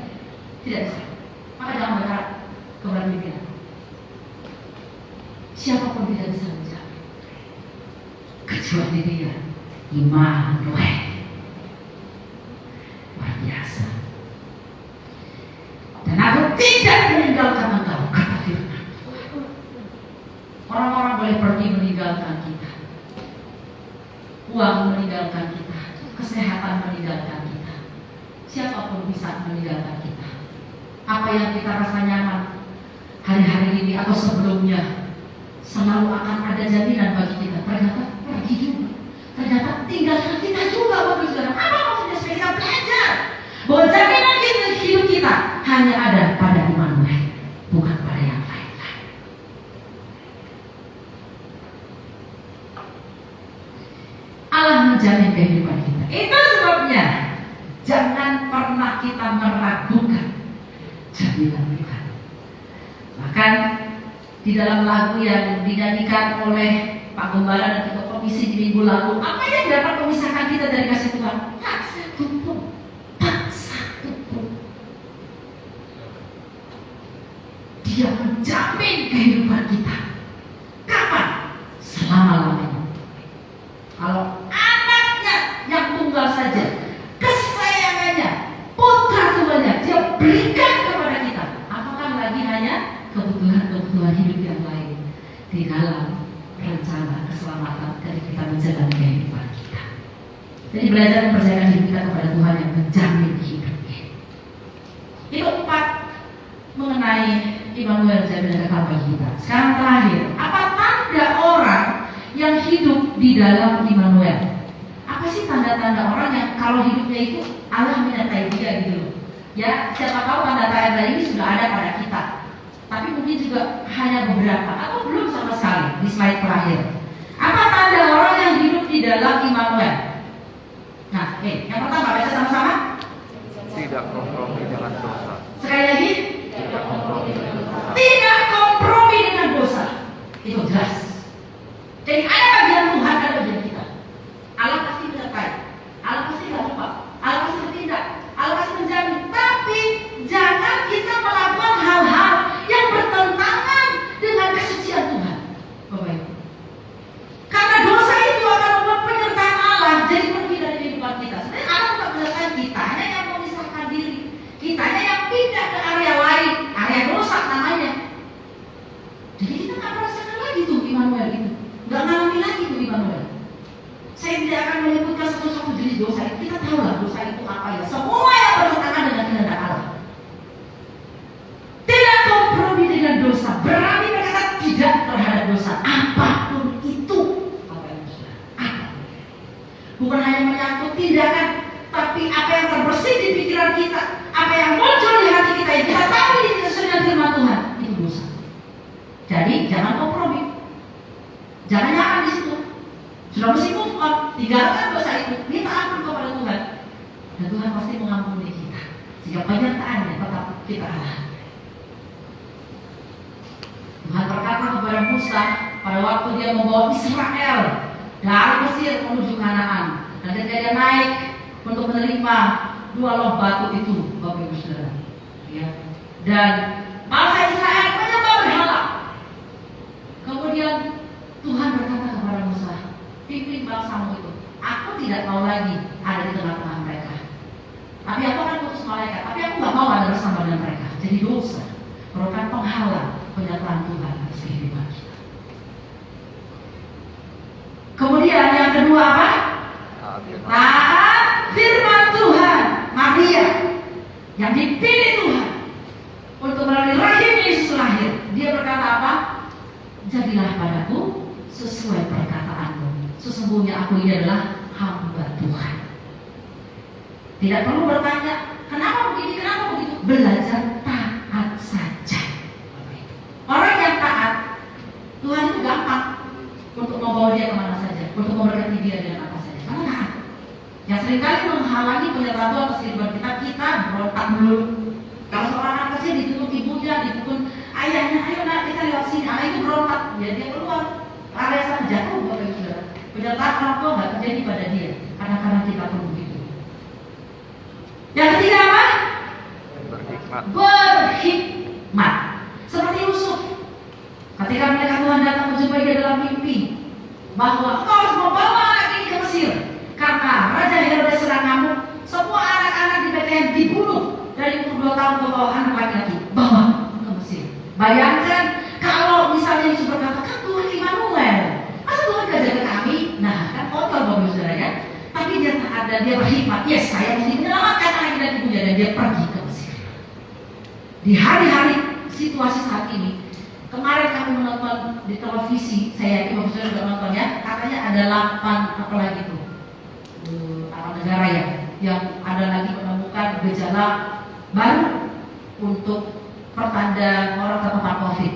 Tidak bisa. Maka jangan berharap kepada pimpinan. Siapapun tidak bisa menjamin kecuali Dia, Immanuel. Luar biasa. Dan aku tidak meninggalkan engkau, kata firman. Orang-orang boleh pergi meninggalkan kita, uang meninggalkan kita, kesehatan meninggalkan kita, siapapun bisa meninggalkan kita. Apa yang kita rasa nyaman hari-hari ini atau sebelumnya selalu akan ada jaminan bagi kita. Ternyata pergi juga, ternyata tinggalkan kita juga, Bapak Saudara. Apa maksudnya? Supaya kita belajar bahwa jaminan hidup kita hanya ada pada Immanuel, bukan pada yang lain-lain. Allah menjamin kehidupan kita. Itu sebabnya jangan pernah kita meragukan jaminan Tuhan. Bahkan di dalam lagu yang dinyanyikan oleh Pak Gembala dan Ketua Komisi di minggu lalu, apa yang dapat memisahkan kita dari kasih Tuhan? Tak satu pun, tak satu pun. Dia menjamin kehidupan kita. Kapan? Selama-lamanya. Kalau anaknya yang tunggal saja, kesayangannya, putra tuanya, Dia berikan kepada kita. Apakah lagi hanya kebutuhan hidup yang lain di dalam rencana keselamatan dari kita menjalani kehidupan kita. Jadi belajar mempercayakan hidup kita kepada Tuhan yang menjamin hidupnya. Itu 4 mengenai Immanuel, jaminan kekal bagi kita. Sekarang terakhir, apa tanda orang yang hidup di dalam Immanuel? Apa sih tanda-tanda orang yang kalau hidupnya itu Allah menyertai dia gitu loh? Ya, siapa tahu tanda-tanda ini sudah ada pada kita, tapi mungkin juga hanya beberapa atau belum sama sekali. Di slide terakhir, apa tanda orang yang hidup di dalam Immanuel? Nah, yang pertama baca sama-sama. Tidak kompromi dengan dosa. Sekali lagi, Tidak kompromi dengan dosa. tidak kompromi dengan dosa. Itu jelas. Jadi ada bagian Tuhan, ada bagian kita. Allah pasti menyertai, Allah pasti nggak lupa, Allah pasti bertindak, Allah pasti menjamin. Tapi jangan kita melakukan hal-hal yang bertentangan dengan kesucian Tuhan, Bapak Ibu. Karena dosa itu akan membuat penyertaan Allah jadi pergi dari kehidupan kita. Sebenarnya Allah tidak menyertai kita, hanya yang memisahkan diri, kitanya yang pindah ke area lain, area dosa namanya. Jadi kita nggak merasakan lagi tuh Immanuel itu, nggak ngalami lagi tuh Immanuel. Saya tidak akan menyebutkan satu-satu jenis dosa itu. Kita tahu lah dosa itu apa ya. Semua yang bertentangan dengan kehendak Allah. Tidak kompromi dengan dosa, berani berkata tidak terhadap dosa apapun itu. Bukan hanya menyangkut tindakan, tapi apa yang terbersih di pikiran kita, apa yang muncul di hati kita yang kita tahu ini sesuai dengan firman Tuhan, itu dosa. Jadi jangan kompromi, jangan nyaman di situ. Sudah mesti move on, tinggalkan dosa itu, minta ampun kepada Tuhan, dan Tuhan pasti mengampuni kita. Sehingga penyertaannya tetap kita alami. Tuhan berkata kepada Musa pada waktu dia membawa Israel dari Mesir menuju Kanaan. Dan ketika dia naik untuk menerima 2 loh batu itu, Bapak Ibu Saudara. Ya. Dan bangsa Israel menyembah berhala. Kemudian Tuhan berkata kepada Musa, pimpin bangsamu itu. Aku tidak mau lagi ada di tengah-tengah mereka. Tapi aku akan putus malaikat. Tapi aku nggak mau ada bersama dengan mereka. Jadi dosa merupakan penghalang penyertaan Tuhan atas kehidupan kita. Kemudian yang kedua apa? Taat firman Tuhan. Maria yang dipilih Tuhan untuk melalui rahim Yesus lahir. Dia berkata apa? Jadilah padaku sesuai perkataanmu. Sesungguhnya aku ini adalah hamba Tuhan. Tidak perlu bertanya kenapa begini, kenapa begitu. Belajar taat saja. Orang yang taat, Tuhan itu gampang untuk membawa dia kemana saja, untuk memberkati dia dengan apa saja. Karena taat. Yang seringkali menghalangi penyertaan Tuhan atas kehidupan kita berontak dulu. Kalau seorang anak kecil dituntut ibunya, dituntut ayahnya, ayo nak kita lewat sini, anak itu berontak, dia keluar, area sana jatuh, Bapak Ibu Saudara. Penyertaan orang tua nggak terjadi pada dia, karena kita pun begitu. Yang ketiga apa? Berhikmat. Berhikmat. Seperti Yusuf, ketika mereka Tuhan datang menjumpai dia dalam mimpi, bahwa engkau harus membawa anak ini ke Mesir, karena Raja Herodes sedang ngamuk. Semua anak-anak di Betlehem dibunuh dari umur 2 tahun ke bawah, anak laki-laki, bawa ke Mesir. Bayangkan kalau misalnya Yusuf berkata, kan Tuhan Immanuel, masa Tuhan gak jaga kami? Nah, kan kotor Bapak Saudara ya. Tapi dia taat dan dia berhikmat. Yes, saya mesti menyelamatkan anak dan ibunya, dan dia pergi ke Mesir. Di hari-hari situasi saat ini, kemarin kami menonton di televisi, saya yakin Bapak Saudara sudah nonton ya. Katanya ada 8 apa lagi tuh, negara ya, yang ada lagi menemukan gejala baru untuk pertanda orang terpapar COVID.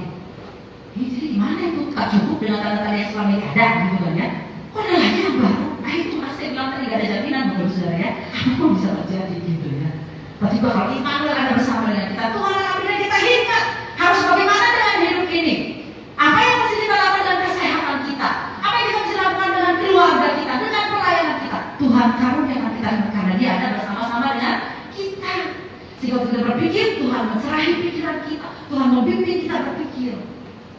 Jadi gimana itu? Tak cukup dengan tanda-tanda yang selama ini ada gitu kan ya? Kok ada lagi yang baru? Nah itu saya bilang tadi gak ada jaminan Bapak Saudara ya. Apapun bisa terjadi gitu ya. Tapi kalau Immanuel ada bersama dengan kita, Tuhan akan berikan kita hikmat. Harus bagaimana dengan hidup ini? Apa yang mesti kita lakukan dengan kesehatan kita? Apa yang kita mesti lakukan dengan keluarga kita, dengan pelayanan kita? Tuhan karuniakan kita karena Dia ada bersama-sama dengan kita. Sehingga kita berpikir, Tuhan mencerahi pikiran kita, Tuhan membimbing kita berpikir.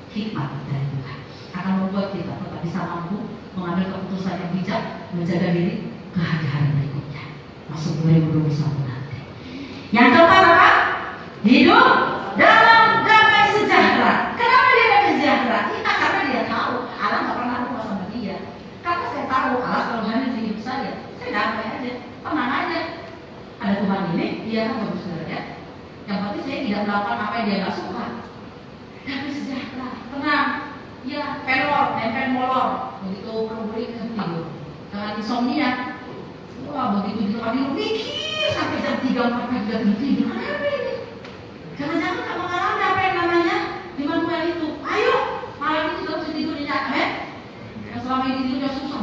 Hikmat dari Tuhan akan membuat kita tetap bisa mampu mengambil keputusan yang bijak, menjaga diri ke hari-hari berikutnya, masuk 2021 nanti. Yang keempat apa? Hidup dalam damai sejahtera. Kenapa dia damai sejahtera? Kita karena dia tahu Allah nggak pernah lupa sama dia. Karena saya tahu Allah selalu hadir di hidup saya damai aja, tenang aja. Ada Tuhan ini, dia kan bagus ya. Yang penting saya tidak melakukan apa yang dia nggak suka. Damai sejahtera, tenang. Ya, pelor, nempel molor, begitu perlu-perlu tidur. Dengan insomnia, wah begitu di tempat tidur mikir sampai jam 3-4 pagi gak tidur. Kenapa ini? Jangan-jangan tak mengalami apa yang namanya Immanuel itu. Ayo, malam itu juga bisa tidur nyenyak, yang selama ini tidurnya susah,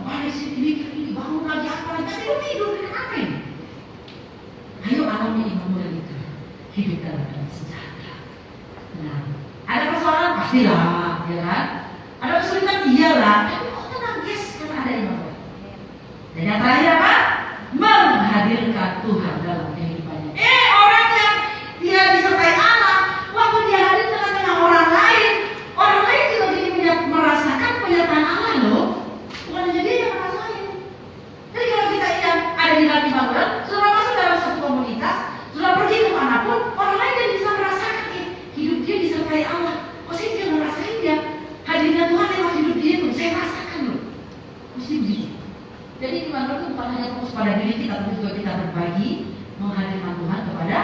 balik sini, mikir ini, bangun lagi apa lagi, tidur, kenapa ini? Ayo alami Immanuel itu, hidup dalam sejahtera. Nah, ada persoalan pastilah, ya kan? Ada kesulitan iyalah, tapi kok tenang guys, karena ada Immanuel. Dan yang terakhir apa? Menghadirkan Tuhan dalam kehidupannya. Orang yang dia disertai Allah, waktu dia hadir tengah-tengah orang lain juga jadi merasakan penyertaan Allah loh. Bukan hanya dia yang merasakan. Jadi kalau kita yang ada di dalam Immanuel, sudah masuk dalam satu komunitas, sudah pergi kemanapun, orang lain jadi bisa merasakan hidup dia disertai Allah. Oh saya dia ngerasain dia hadirnya Tuhan lewat hidup dia itu, saya rasakan loh. Mesti begitu. Jadi Immanuel itu bukan hanya fokus pada diri kita, tapi juga kita berbagi menghadirkan Tuhan kepada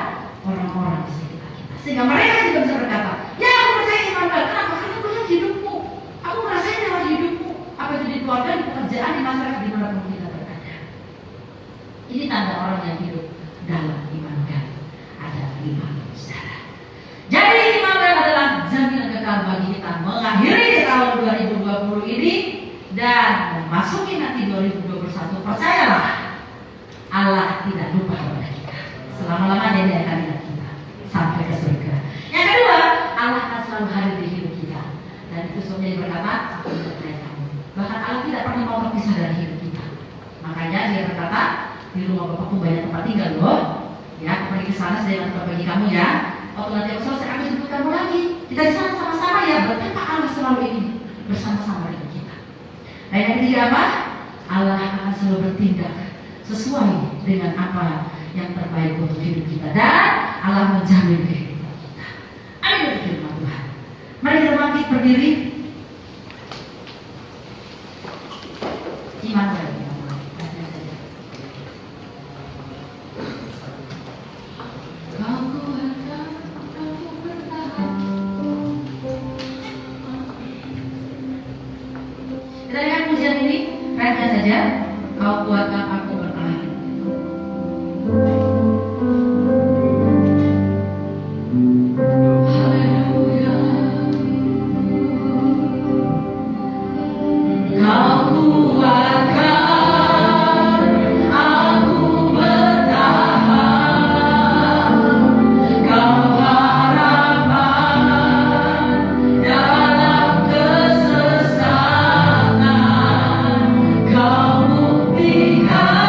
orang-orang di sekitar kita. Sehingga mereka juga bisa berkata, ya aku percaya Immanuel. Kenapa? Karena aku lihat hidupmu. Aku merasain lewat hidupmu. Apa itu di keluarga, di pekerjaan, di masyarakat, di mana pun kita berada. Ini tanda orang yang hidup dalam Immanuel. Ada 5 saudara. Jadi Immanuel adalah jaminan kekal bagi kita mengakhiri tahun 2020 ini dan memasuki nanti 2021. Percayalah, Allah tidak lupa kepada kita. Selama-lamanya Dia akan ingat kita sampai ke surga. Yang kedua, Allah akan selalu hadir di hidup kita. Dan itu sebenarnya berkata, aku menyertai kamu. Bahkan Allah tidak pernah mau terpisah dari hidup kita. Makanya Dia berkata, di rumah Bapak pun banyak tempat tinggal loh. Ya, pergi ke sana saya akan berbagi kamu ya. Waktu nanti aku selesai akan jemput kamu lagi. Kita di sana sama-sama ya. Betapa Allah selalu ingin bersama-sama dengan kita. Dan yang ketiga apa? Allah akan selalu bertindak sesuai dengan apa yang terbaik untuk hidup kita, dan Allah menjamin kehidupan kita. Amin dari firman Tuhan. Mari kita bangkit berdiri. Iman lagi. Kau kuatkan, kau bertahan. Kita dengar pujian ini, katakan saja, kau kuatkan aku bertahan. Haleluya. Kau kuatkan aku bertahan. Kau harapan dalam kesesatan. Kau buktikan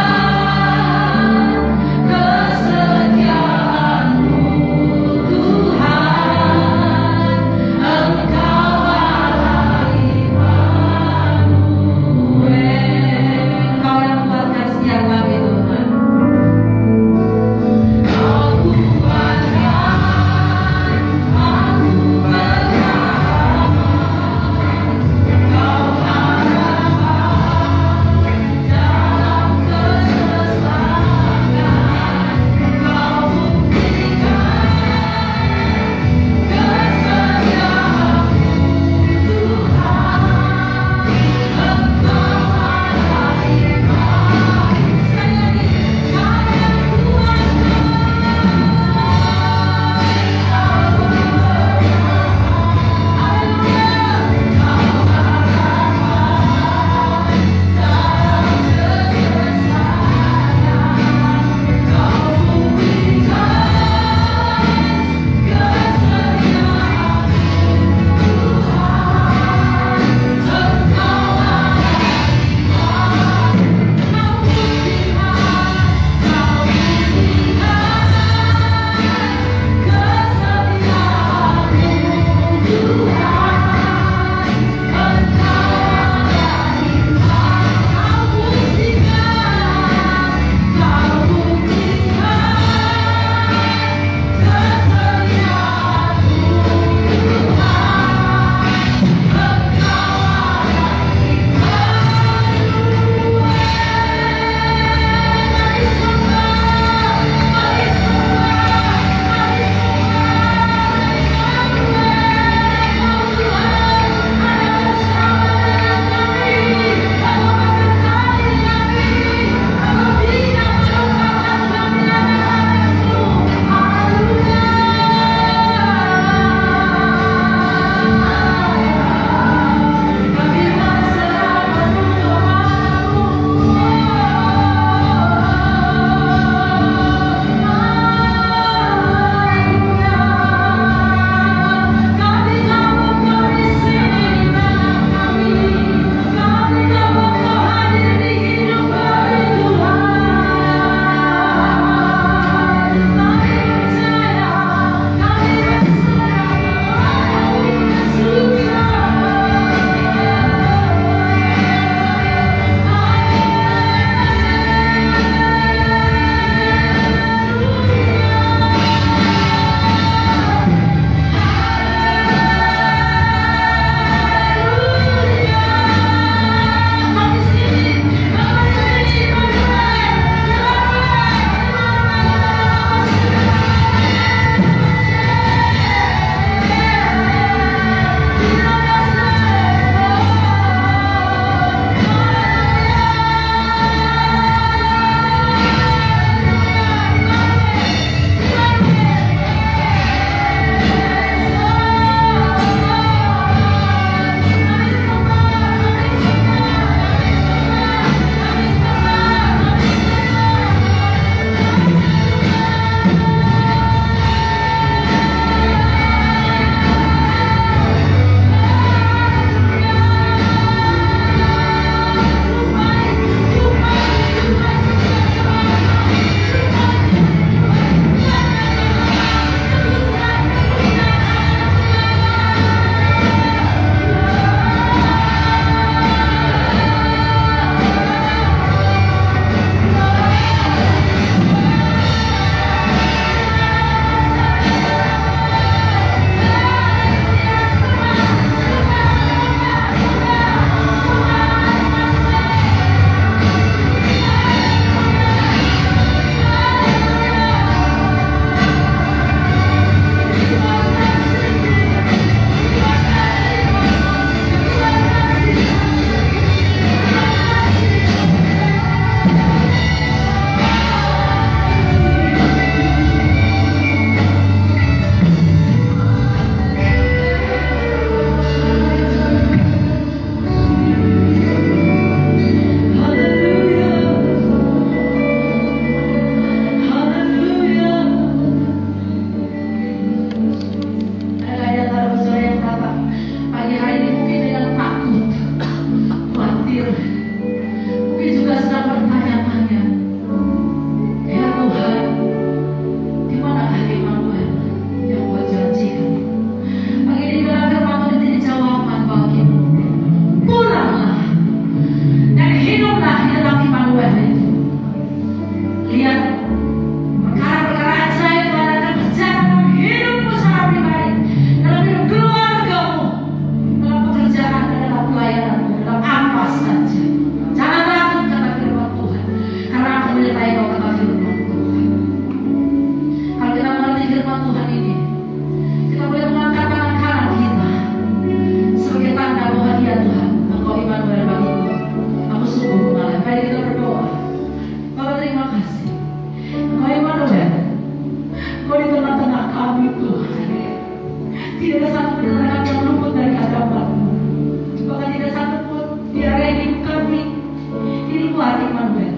Immanuel.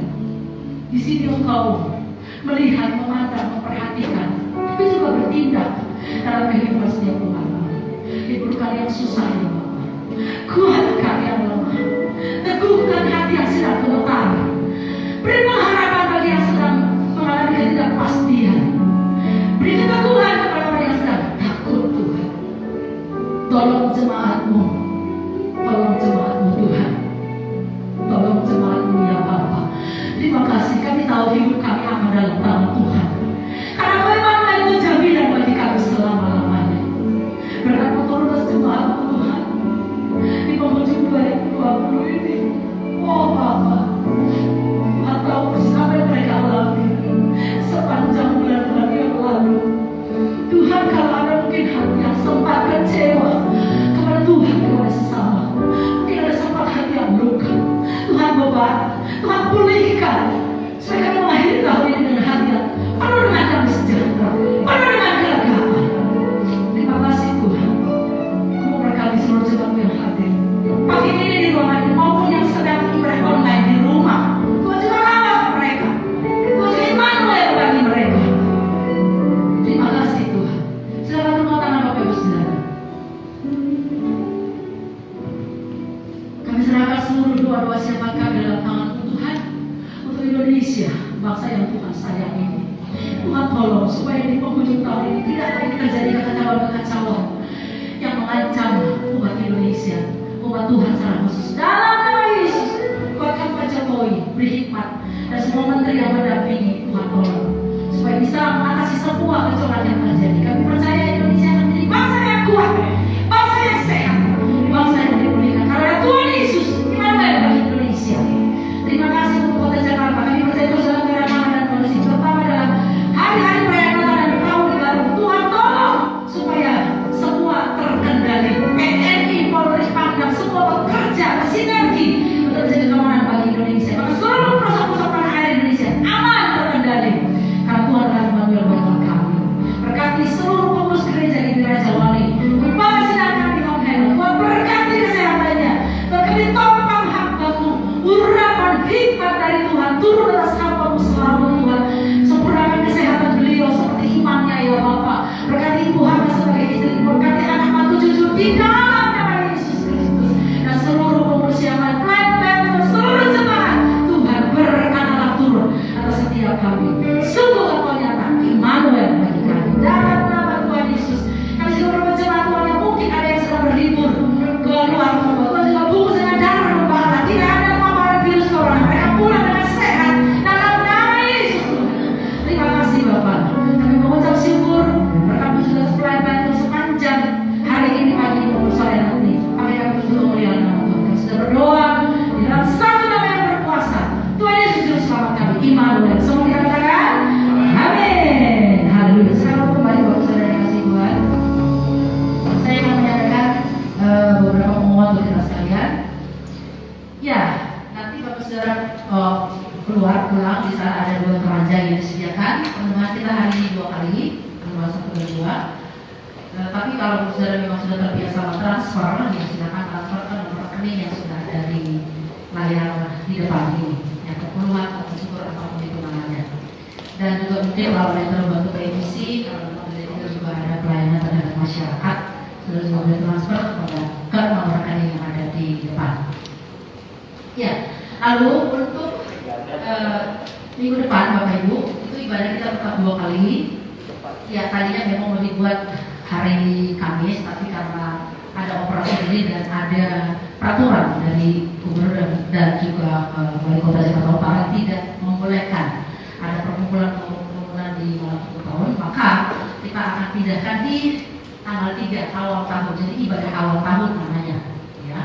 Di sini Engkau melihat, memandang, memperhatikan, tapi juga bertindak dalam kehidupan setiap umat. Hiburkan yang susah ya Bapa, kuatkan yang lemah, teguhkan hati yang sedang gemetar, beri pengharapan bagi yang sedang mengalami ketidakpastian, beri keteguhan kepada orang yang sedang takut Tuhan. Tolong jemaat-Mu, tolong jemaat-Mu Tuhan, tolong jemaat-Mu ya Bapa. Terima kasih, kami tahu hidup kami aman dalam tangan Tuhan, karena memang itu jaminan bagi kami selama-lamanya. Berkat turun jemaat-Mu Tuhan di penghujung 2020 ini. Oh Bapa, Tuhan tahu persis apa yang mereka alami sepanjang bulan-bulan yang lalu. Tuhan, kalau ada mungkin hati yang sempat kecewa kepada Tuhan, kepada sesama, mungkin ada sempat hati yang luka, Tuhan beban, Tuhan pulihkan supaya kami mengakhiri tahun ini dengan hati yang penuh dengan damai sejahtera, penuh dengan kelegaan. Terima kasih Tuhan. Kamu berkati seluruh jemaat yang hadir pagi ini di ruangan ini maupun yang sedang ibadah online di rumah. Tuhan juga rawat mereka, Tuhan juga Immanuel bagi mereka. Terima kasih Tuhan. Silakan tepuk tangan Bapak Ibu Saudara. Kami serahkan seluruh doa-doa siapa kami dalam tangan Tuhan untuk Indonesia, bangsa yang Tuhan sayang ini. Tuhan tolong supaya di penghujung tahun ini tidak lagi terjadi kekacauan-kekacauan yang mengancam umat Indonesia, umat Tuhan secara khusus. Dalam nama Yesus, kuatkan Pak Jokowi, beri hikmat, dan semua menteri yang mendampingi. Tuhan tolong supaya bisa mengatasi semua kecocokan yang terjadi. Kami percaya Indonesia akan menjadi bangsa yang kuat, bangsa yang sehat, bangsa yang dipulihkan karena Tuhan Yesus Immanuel bagi Indonesia. Terima kasih untuk Kota Jakarta. Kami percaya terus dalam keramaian dan kondisi, terutama dalam hari-hari perayaan Natal dan Tahun Baru. Tuhan tolong supaya semua terkendali. TNI, Polri, Pangdam, semua bekerja bersinergi untuk menjadi keamanan bagi Indonesia. Maka seluruh pelosok-pelosok tanah air Indonesia aman terkendali karena Tuhan adalah Immanuel bagi kami. Berkati seluruh pengurus gereja di Raja Wali, Bapak sedang kami Tuhan, berkati kesehatannya, berkati topang hamba-Mu, urapan hikmat dari Tuhan turun atas hamba-Mu selalu Tuhan. Sempurnakan kesehatan beliau seperti imannya ya Bapak. Berkati ibu hamba sebagai istri, berkati anak mantu cucu di dalam nama Yesus Kristus, dan seluruh pengurus yang lain, pelayan-pelayan, seluruh jemaat Tuhan berkatalah turun atas setiap kami. Sungguh Engkau nyata Immanuel bagi kami. Dalam nama Tuhan Yesus, kami juga berjemaat Tuhan yang mungkin ada yang sedang berlibur ke luar kota. Tuhan juga bungkus dengan darah membara. Tidak ada paparan virus corona. Mereka pulang dengan sehat dalam nama Yesus Tuhan. Terima kasih Bapak. Kami mengucap syukur berkat juga pelayan-pelayan sepanjang hari ini pagi ini maupun sore nanti. Kami akan terus memuliakan nama Tuhan. Kami sudah berdoa di dalam satu nama yang berkuasa. Tuhan Yesus Juru Selamat kami, Immanuel. Semua kita katakan amin. Haleluya. Sekarang kembali Bapak Saudara yang kasih Tuhan, saya mau menyampaikan beberapa pengumuman untuk kita sekalian. Ya, nanti Bapak Saudara keluar pulang di saat ada 2 keranjang yang disediakan. Pertemuan kita hari ini 2 kali, pertemuan 1 dan 2. Tapi kalau Bapak Saudara memang sudah terbiasa transfer, ya silakan transfer ke nomor rekening yang sudah ada di layar di depan ini, yang keperluan atau syukur apapun itu namanya. Dan juga mungkin kalau yang terbantu PMC, kalau memang dari itu juga ada pelayanan terhadap masyarakat, sudah juga boleh transfer ke nomor rekening yang ada di depan. Ya, lalu untuk minggu depan Bapak Ibu, itu ibadah kita tetap 2 kali. Ya, tadinya memang mau dibuat hari Kamis, tapi karena ada operasi ini dan ada peraturan dari gubernur dan juga wali kota Jakarta Utara tidak membolehkan ada perkumpulan di malam tahun, maka kita akan pindahkan di tanggal 3 awal tahun. Jadi ibadah awal tahun namanya, ya.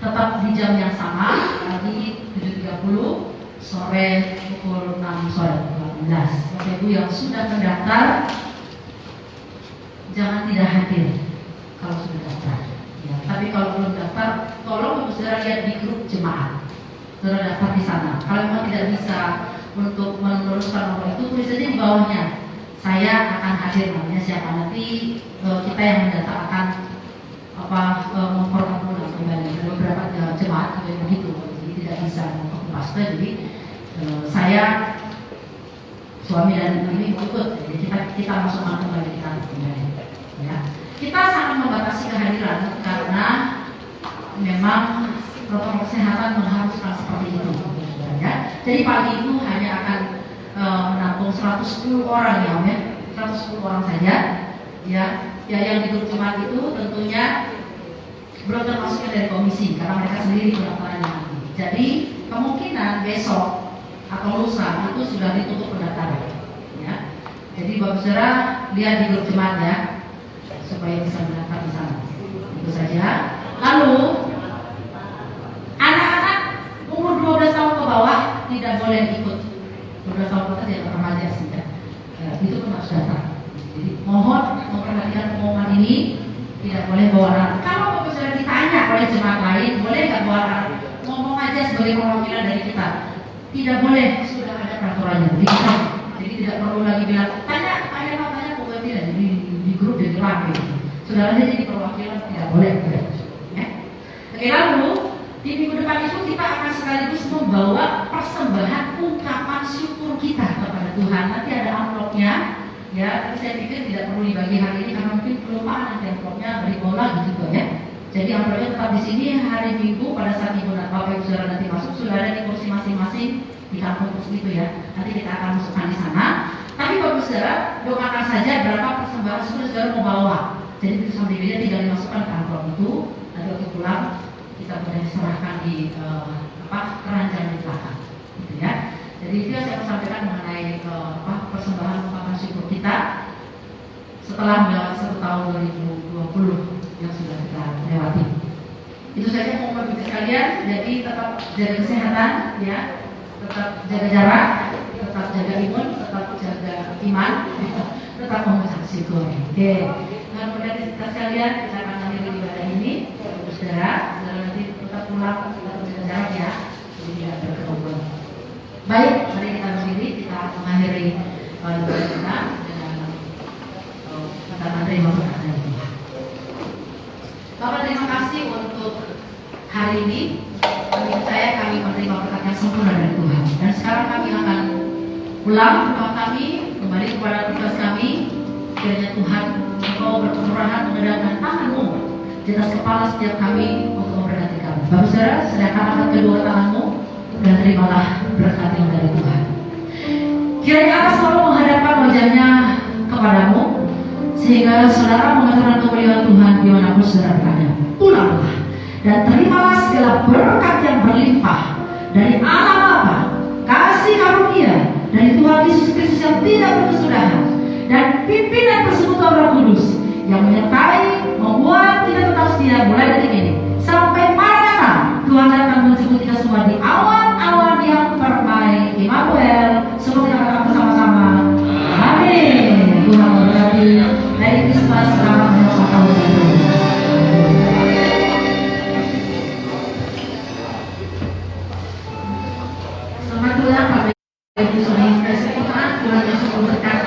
Tetap di jam yang sama, di 7.30 sore pukul 6 sore 18. Bapak Ibu yang sudah mendaftar jangan tidak hadir kalau sudah daftar. Ya, tapi kalau belum daftar, tolong Ibu Saudara lihat di grup jemaat. Saudara daftar di sana. Kalau memang tidak bisa untuk meneruskan nomor itu, tulis saja di bawahnya. Saya akan hadir, namanya siapa, nanti kita yang mendata akan memformat ulang kembali. Ada beberapa jemaat juga begitu, jadi tidak bisa memfokus. Jadi saya, suami dan ini ikut, jadi kita masukkan kembali kita kembali. Ya. Kita sangat membatasi kehadiran karena memang protokol kesehatan mengharuskan seperti itu. Ya. Jadi pagi itu hanya akan menampung 110 orang ya, 110 orang saja. Ya, yang di grup Jumat itu tentunya belum termasuknya dari komisi karena mereka sendiri pendaftarannya nanti. Jadi kemungkinan besok atau lusa itu sudah ditutup pendaftaran. Ya. Jadi Bapak Saudara lihat di grup Jumat ya, supaya bisa mendaftar di sana. Itu saja. Lalu anak-anak umur 12 tahun ke bawah tidak boleh ikut. 12 tahun ke atas tidak remaja sih ya. Itu pun harus datang. Jadi mohon memperhatikan pengumuman ini, tidak boleh bawa anak. Kalau Bapak Saudara ditanya oleh jemaat lain, boleh nggak bawa anak? Ngomong aja sebagai perwakilan dari kita. Tidak boleh, sudah ada peraturannya. Jadi tidak perlu lagi bilang tanya pokoknya tidak. Jadi di grup jadi rame. Saudara jadi perwakilan tidak boleh. Ya. Oke, lalu di minggu depan itu kita akan sekaligus membawa persembahan ungkapan syukur kita kepada Tuhan. Nanti ada amplopnya. Ya, tapi saya pikir tidak perlu dibagi hari ini karena mungkin kelupaan nanti amplopnya beri bola gitu ya. Jadi amplopnya tetap di sini hari Minggu pada saat Ibu dan Bapak Ibu Saudara nanti masuk sudah ada di kursi masing-masing di kampung itu ya. Nanti kita akan masukkan di sana. Tapi Bapak Saudara doakan saja berapa persembahan saudara mau bawa. Jadi itu sampai dia tinggal dimasukkan ke amplop itu. Nanti waktu pulang kita boleh serahkan di keranjang di belakang, gitu ya. Jadi itu yang saya sampaikan mengenai persembahan ungkapan syukur kita setelah melewati 1 tahun 2020 yang sudah kita lewati. Itu saja pengumuman kita sekalian. Jadi tetap jaga kesehatan, ya, tetap jaga jarak, tetap jaga imun, tetap jaga iman, tetap mengucap syukur. Oke. Dengan kemudian kita sekalian kita akan mengakhiri ibadah ini. Saudara nanti tetap pulang, tetap jaga jarak ya, jadi tidak berkerumun. Baik, mari kita berdiri, kita mengakhiri ibadah kita dengan kata terima kasih. Bapak terima kasih untuk hari ini. Kami percaya kami menerima berkat yang sempurna dari Tuhan. Dan sekarang kami akan pulang ke rumah kami, kembali kepada tugas kami. Kiranya Tuhan Engkau berkemurahan mengedapkan tangan-Mu di atas kepala setiap kami untuk memberkati kami. Bapak Saudara, sedangkan angkat kedua tangan-Mu dan terimalah berkat yang dari Tuhan. Kiranya Allah selalu menghadapkan wajahnya kepadamu, sehingga saudara mengatakan kemuliaan Tuhan dimanapun saudara berada. Pulanglah dan terimalah segala berkat yang berlimpah dari Allah Bapa, kasih karunia dari Tuhan Yesus Kristus yang tidak berkesudahan, dan pimpinan persekutuan Roh Kudus yang menyertai membuat kita tetap setia mulai detik ini sampai Maranatha. Tuhan datang menjemput kita semua di awan-awan yang permai Immanuel. Semua kita katakan bersama-sama amin. Tuhan memberkati. Merry Christmas, selamat menyambut tahun baru. Selamat ulang Bapak Ibu Saudara yang kasih Tuhan. Tuhan Yesus memberkati.